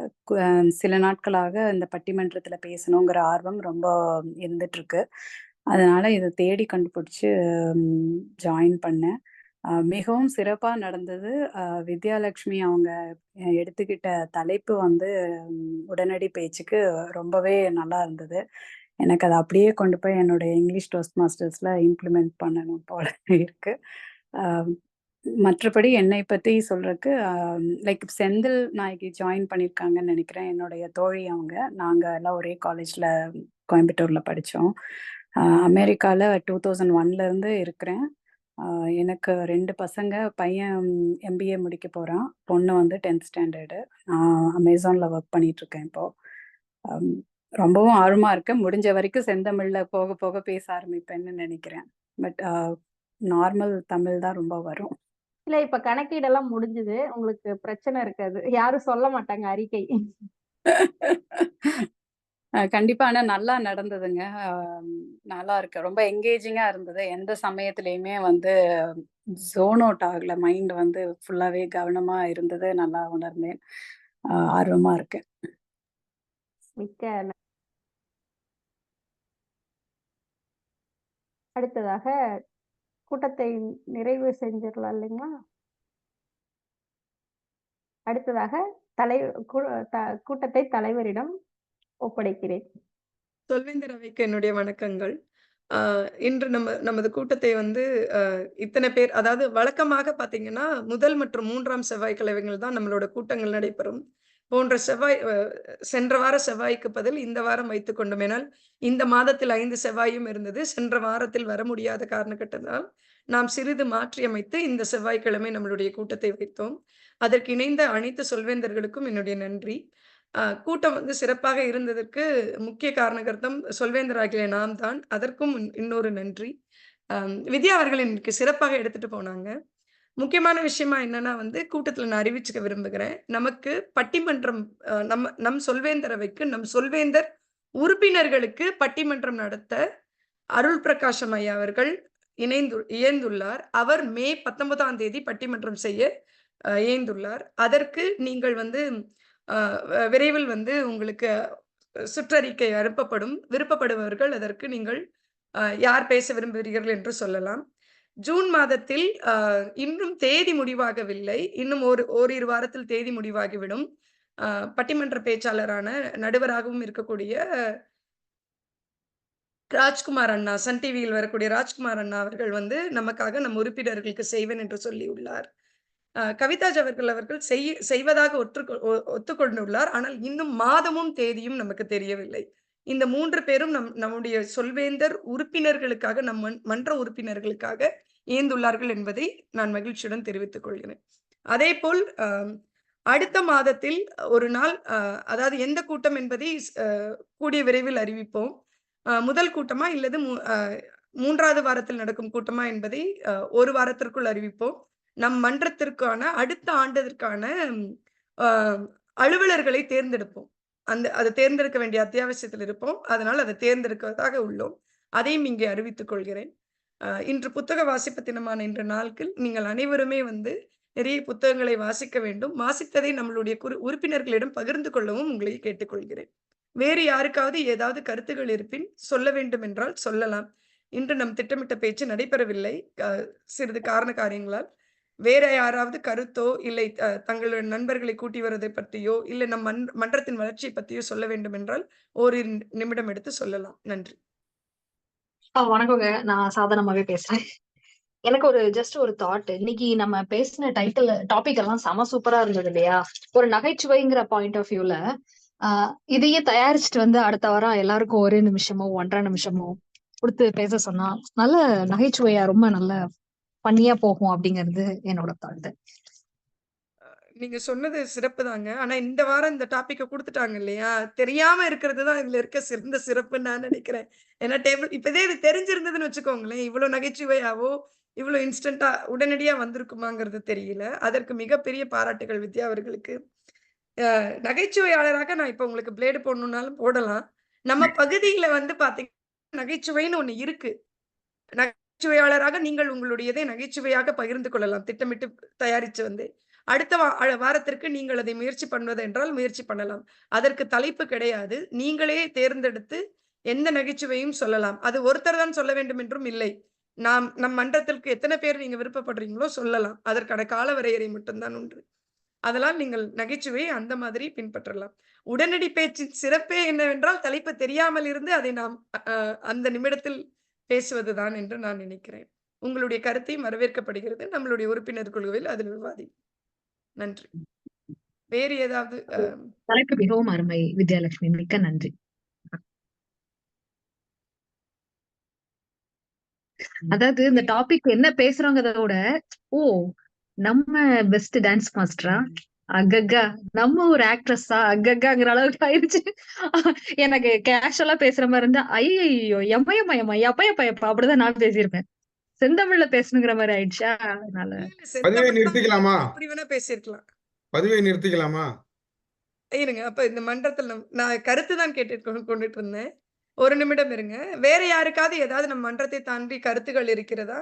சில நாட்களாக இந்த பட்டிமன்றத்துல பேசணுங்கிற ஆர்வம் ரொம்ப இருந்துட்டு இருக்கு. அதனால இதை தேடி கண்டுபிடிச்சு ஜாயின் பண்ணேன். மிகவும் சிறப்பா நடந்தது. வித்யாலட்சுமி அவங்க எடுத்துக்கிட்ட தலைப்பு வந்து உடனடி பேச்சுக்கு ரொம்பவே நல்லா இருந்தது. எனக்கு அதை அப்படியே கொண்டு போய் என்னுடைய இங்கிலீஷ் டோஸ்ட் மாஸ்டர்ஸ்ல இம்ப்ளிமெண்ட் பண்ணணும் போல இருக்கு. மற்றபடி என்னை பத்தி சொல்றதுக்கு லைக் செந்தில் நாயகி ஜாயின் பண்ணியிருக்காங்கன்னு நினைக்கிறேன். என்னுடைய தோழி அவங்க. நாங்க எல்லாம் ஒரே காலேஜ்ல கோயம்புத்தூர்ல படித்தோம். அமெரிக்கால 2001ல இருந்து இருக்கிறேன். எனக்கு 2 பசங்க. பையன் MBA முடிக்க போறான். பொண்ணு வந்து 10th ஸ்டாண்டர்டு. நான் அமேசான்ல ஒர்க் பண்ணிட்டு இருக்கேன் இப்போ. ரொம்பவும் ஆர்வமா இருக்கேன். முடிஞ்ச வரைக்கும் செந்தமிழ்ல போக போக பேச ஆரம்பிப்பேன்னு நினைக்கிறேன். பட் நார்மல் தமிழ் தான் ரொம்ப வரும். இல்ல, இப்ப கணக்கீடெல்லாம் முடிஞ்சது. உங்களுக்கு பிரச்சனை இருக்காது. யாரும் சொல்ல மாட்டாங்க அறிக்கை. கண்டிப்பா. ஆனா நல்லா நடந்ததுங்க. நல்லா இருக்கு. ரொம்ப எங்கேஜிங்கா இருந்தது. எந்த சமயத்திலயுமே வந்து ஜோன் அவுட் ஆகல. மைண்ட் வந்து ஃபுல்லாவே கவனமா இருந்தது. நல்லா உணர்ந்தேன். ஆர்வமா இருக்கேன். மிக்க அடுத்ததாக கூட்டத்தை நிறைவு செஞ்சிடலாம் இல்லைங்களா? அடுத்ததாக கூட்டத்தை தலைவரிடம் ஒப்படைக்கிறேன். சொல்வேந்தர் அவைக்கு என்னுடைய வணக்கங்கள். இன்று நமது கூட்டத்தை வந்து இத்தனை பேர், அதாவது வழக்கமாக பார்த்தீங்கன்னா, முதல் மற்றும் 3ஆம் செவ்வாய்க்கிழமைகள் தான் நம்மளோட கூட்டங்கள் நடைபெறும். போன்ற சென்ற வார செவ்வாய்க்கு பதில் இந்த வாரம் வைத்துக் கொண்டோம். ஏனால் இந்த மாதத்தில் 5 செவ்வாயும் இருந்தது. சென்ற வாரத்தில் வர முடியாத காரணகட்டத்தால் நாம் சிறிது மாற்றியமைத்து இந்த செவ்வாய்க்கிழமை நம்மளுடைய கூட்டத்தை வைத்தோம். அதற்கு இணைந்த அனைத்து சொல்வேந்தர்களுக்கும் என்னுடைய நன்றி. கூட்டம் வந்து சிறப்பாக இருந்ததற்கு முக்கிய காரணகர்த்தம் சொல்வேந்தராகிய நாம் தான். அதற்கும் இன்னொரு நன்றி. வித்யா அவர்கள் இன்னைக்கு சிறப்பாக எடுத்துட்டு போனாங்க. முக்கியமான விஷயமா என்னன்னா வந்து, கூட்டத்துல நான் அறிவிச்சுக்க விரும்புகிறேன். நமக்கு பட்டிமன்றம் நம் சொல்வேந்தர் அவைக்கு, நம் சொல்வேந்தர் உறுப்பினர்களுக்கு பட்டிமன்றம் நடத்த அருள் பிரகாஷம் ஐயா அவர்கள் இயைந்துள்ளார். அவர் மே 19ஆம் தேதி பட்டிமன்றம் செய்ய இயைந்துள்ளார். அதற்கு நீங்கள் வந்து விரைவில் வந்து உங்களுக்கு சுற்றறிக்கை அனுப்பப்படும். விருப்பப்படுபவர்கள் அதற்கு நீங்கள் யார் பேச விரும்புகிறீர்கள் என்று சொல்லலாம். ஜூன் மாதத்தில் இன்னும் தேதி முடிவாகவில்லை. இன்னும் ஓரிரு வாரத்தில் தேதி முடிவாகிவிடும். பட்டிமன்ற பேச்சாளரான நடுவராகவும் இருக்கக்கூடிய ராஜ்குமார் அண்ணா, சன் டிவியில் வரக்கூடிய ராஜ்குமார் அண்ணா அவர்கள் வந்து நமக்காக நம் உறுப்பினர்களுக்கு செய்வேன் என்று சொல்லியுள்ளார். கவிதாஜ் அவர்கள் செய்வதாக ஒத்துக்கொண்டுள்ளார். ஆனால் இன்னும் மாதமும் தேதியும் நமக்கு தெரியவில்லை. இந்த 3 பேரும் நம்முடைய சொல்வேந்தர் உறுப்பினர்களுக்காக, நம் மன்ற உறுப்பினர்களுக்காக இயைந்துள்ளார்கள் என்பதை நான் மகிழ்ச்சியுடன் தெரிவித்துக் கொள்கிறேன். அதேபோல் அடுத்த மாதத்தில் ஒரு நாள், அதாவது எந்த கூட்டம் என்பதை கூடிய விரைவில் அறிவிப்போம். முதல் கூட்டமா இல்லது 3வது வாரத்தில் நடக்கும் கூட்டமா என்பதை ஒரு வாரத்திற்குள் அறிவிப்போம். நம் மன்றத்திற்கான அடுத்த ஆண்டதற்கான அலுவலர்களை தேர்ந்தெடுப்போம். அதை தேர்ந்தெடுக்க வேண்டிய அத்தியாவசியத்தில் இருப்போம். அதனால் அதை தேர்ந்தெடுக்கிறதாக உள்ளோம். அதையும் இங்கே அறிவித்துக் கொள்கிறேன். இன்று புத்தக வாசிப்பு தினமான இன்று நாட்கள் நீங்கள் அனைவருமே வந்து நிறைய புத்தகங்களை வாசிக்க வேண்டும். வாசித்ததை நம்மளுடைய உறுப்பினர்களிடம் பகிர்ந்து கொள்ளவும் உங்களை கேட்டுக்கொள்கிறேன். வேறு யாருக்காவது ஏதாவது கருத்துகள் இருப்பின் சொல்ல வேண்டும் என்றால் சொல்லலாம். இன்று நம் திட்டமிட்ட பேச்சு நடைபெறவில்லை சிறிது காரண காரியங்களால். வேற யாராவது கருத்தோ, இல்லை தங்களுடைய நண்பர்களை கூட்டி வருவதை பற்றியோ, இல்லை நம் மன்றத்தின் வளர்ச்சியை பற்றியோ சொல்ல வேண்டும் என்றால் ஓரிரு நிமிடம் எடுத்து சொல்லலாம். நன்றி. வணக்கங்க. நான் சாதாரணமாவே பேசுறேன். எனக்கு ஜஸ்ட் ஒரு தாட். இன்னைக்கு நம்ம பேசின டாபிக் எல்லாம் செம சூப்பரா இருந்தது இல்லையா? ஒரு நகைச்சுவைங்கிற பாயிண்ட் ஆஃப் வியூல இதையே தயாரிச்சுட்டு வந்து அடுத்த வாரம் எல்லாருக்கும் 1 நிமிஷமோ 1.5 நிமிஷமோ கொடுத்து பேச சொன்னா நல்ல நகைச்சுவையா ரொம்ப நல்ல பண்ணியா போகும் அப்படிங்கிறது என்னோட தாட். நீங்க சொன்னது சிறப்பு தாங்க. ஆனா இந்த வாரம் இந்த டாபிக்க குடுத்துட்டாங்க இல்லையா? தெரியாம இருக்கிறது தான் இதுல இருக்க சிறந்த சிறப்புன்னு நான் நினைக்கிறேன். ஏன்னா இப்ப இது தெரிஞ்சிருந்ததுன்னு வச்சுக்கோங்களேன், இவ்ளோ நகைச்சுவையாவோ, இவ்ளோ இன்ஸ்டன்ட்டா உடனடியா வந்திருக்குமாங்கிறது தெரியல. அதற்கு மிகப்பெரிய பாராட்டுகள் வித்யா அவர்களுக்கு. நகைச்சுவையாளராக நான் இப்ப உங்களுக்கு பிளேடு போடணும்னாலும் போடலாம். நம்ம பகுதியில வந்து பார்த்தீங்கன்னா, நகைச்சுவைன்னு ஒண்ணு இருக்கு. நகைச்சுவையாளராக நீங்கள் உங்களுடையதை நகைச்சுவையாக பகிர்ந்து கொள்ளலாம். திட்டமிட்டு தயாரிச்சு வந்து. அடுத்த வாரத்திற்கு நீங்கள் அதை முயற்சி பண்ணுவதென்றால் முயற்சி பண்ணலாம். அதற்கு தலைப்பு கிடையாது. நீங்களே தேர்ந்தெடுத்து எந்த நகைச்சுவையும் சொல்லலாம். அது ஒருத்தர் தான் சொல்ல வேண்டும் என்றும் இல்லை. நம் மன்றத்திற்கு எத்தன பேர் நீங்க விருப்பப்படுறீங்களோ சொல்லலாம். அதற்கான கால வரையறை மட்டும் தான் உண்டு. அதனால் நீங்கள் நகைச்சுவையை அந்த மாதிரி பின்பற்றலாம். உடனடி பேச்சின் சிறப்பே என்னவென்றால், தலைப்பு தெரியாமல் இருந்து அதை நாம் அந்த நிமிடத்தில் பேசுவதுதான் என்று நான் நினைக்கிறேன். உங்களுடைய கருத்தையும் வரவேற்கப்படுகிறது. நம்மளுடைய உறுப்பினர் குழுவில் அதில் விவாதிப்போம். நன்றி. வேறு ஏதாவது தலைப்பு மிகவும் அருமை வித்யாலட்சுமி. மிக்க நன்றி. அதாவது இந்த டாபிக் என்ன பேசுறோங்கிறத விட, ஓ நம்ம பெஸ்ட் டான்ஸ் மாஸ்டரா, அகக்கா நம்ம ஒரு ஆக்ட்ரஸா, அகக்காங்கிற அளவுக்கு ஆயிடுச்சு. எனக்கு கேஷுவலா பேசுற மாதிரி இருந்தா ஐயோ எம்மையம்மா எப்பயப்பா அப்படிதான் நான் பேசியிருப்பேன். செந்தமிழ்ல பேசணுங்கிற மாதிரி ஆயிடுச்சா. அதனால பதிவை நிறுத்திக்கலாமா? எப்படி வேணா பேசியிருக்கலாம். பதிவை நிறுத்திக்கலாமா? இருங்க. அப்ப இந்த மன்றத்துல நான் கருத்து தான் கொண்டுட்டு இருந்தேன். 1 நிமிடம் இருங்க. வேற யாருக்காவது ஏதாவது நம் மன்றத்தை தாண்டி கருத்துகள் இருக்கிறதா?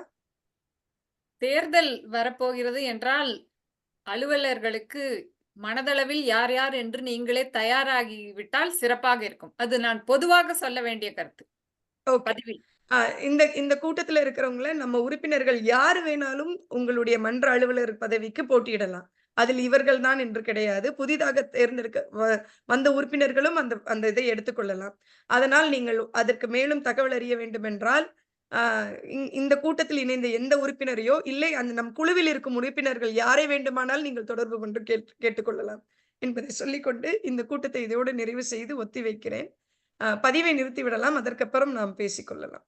தேர்தல் வரப்போகிறது என்றால் அலுவலர்களுக்கு மனதளவில் யார் யார் என்று நீங்களே தயாராகிவிட்டால் சிறப்பாக இருக்கும். அது நான் பொதுவாக சொல்ல வேண்டிய கருத்து. பதிவில். இந்த கூட்டத்துல இருக்கிறவங்கள நம்ம உறுப்பினர்கள் யாரு வேணாலும் உங்களுடைய மன்ற அலுவலர் பதவிக்கு போட்டியிடலாம். அதில் இவர்கள் தான் என்று கிடையாது. புதிதாக தேர்ந்தெடுக்க வந்த உறுப்பினர்களும் அந்த இதை எடுத்துக்கொள்ளலாம். அதனால் நீங்கள் அதற்கு மேலும் தகவல் அறிய வேண்டுமென்றால், இந்த கூட்டத்தில் இணைந்த எந்த உறுப்பினரையோ, இல்லை நம் குழுவில் இருக்கும் உறுப்பினர்கள் யாரை வேண்டுமானால் நீங்கள் தொடர்பு கொண்டு கேட்டுக்கொள்ளலாம் என்பதை சொல்லிக்கொண்டு, இந்த கூட்டத்தை இதோடு நிறைவு செய்து ஒத்தி வைக்கிறேன். பதிவை நிறுத்திவிடலாம். அதற்கப்புறம் நாம் பேசிக்கொள்ளலாம்.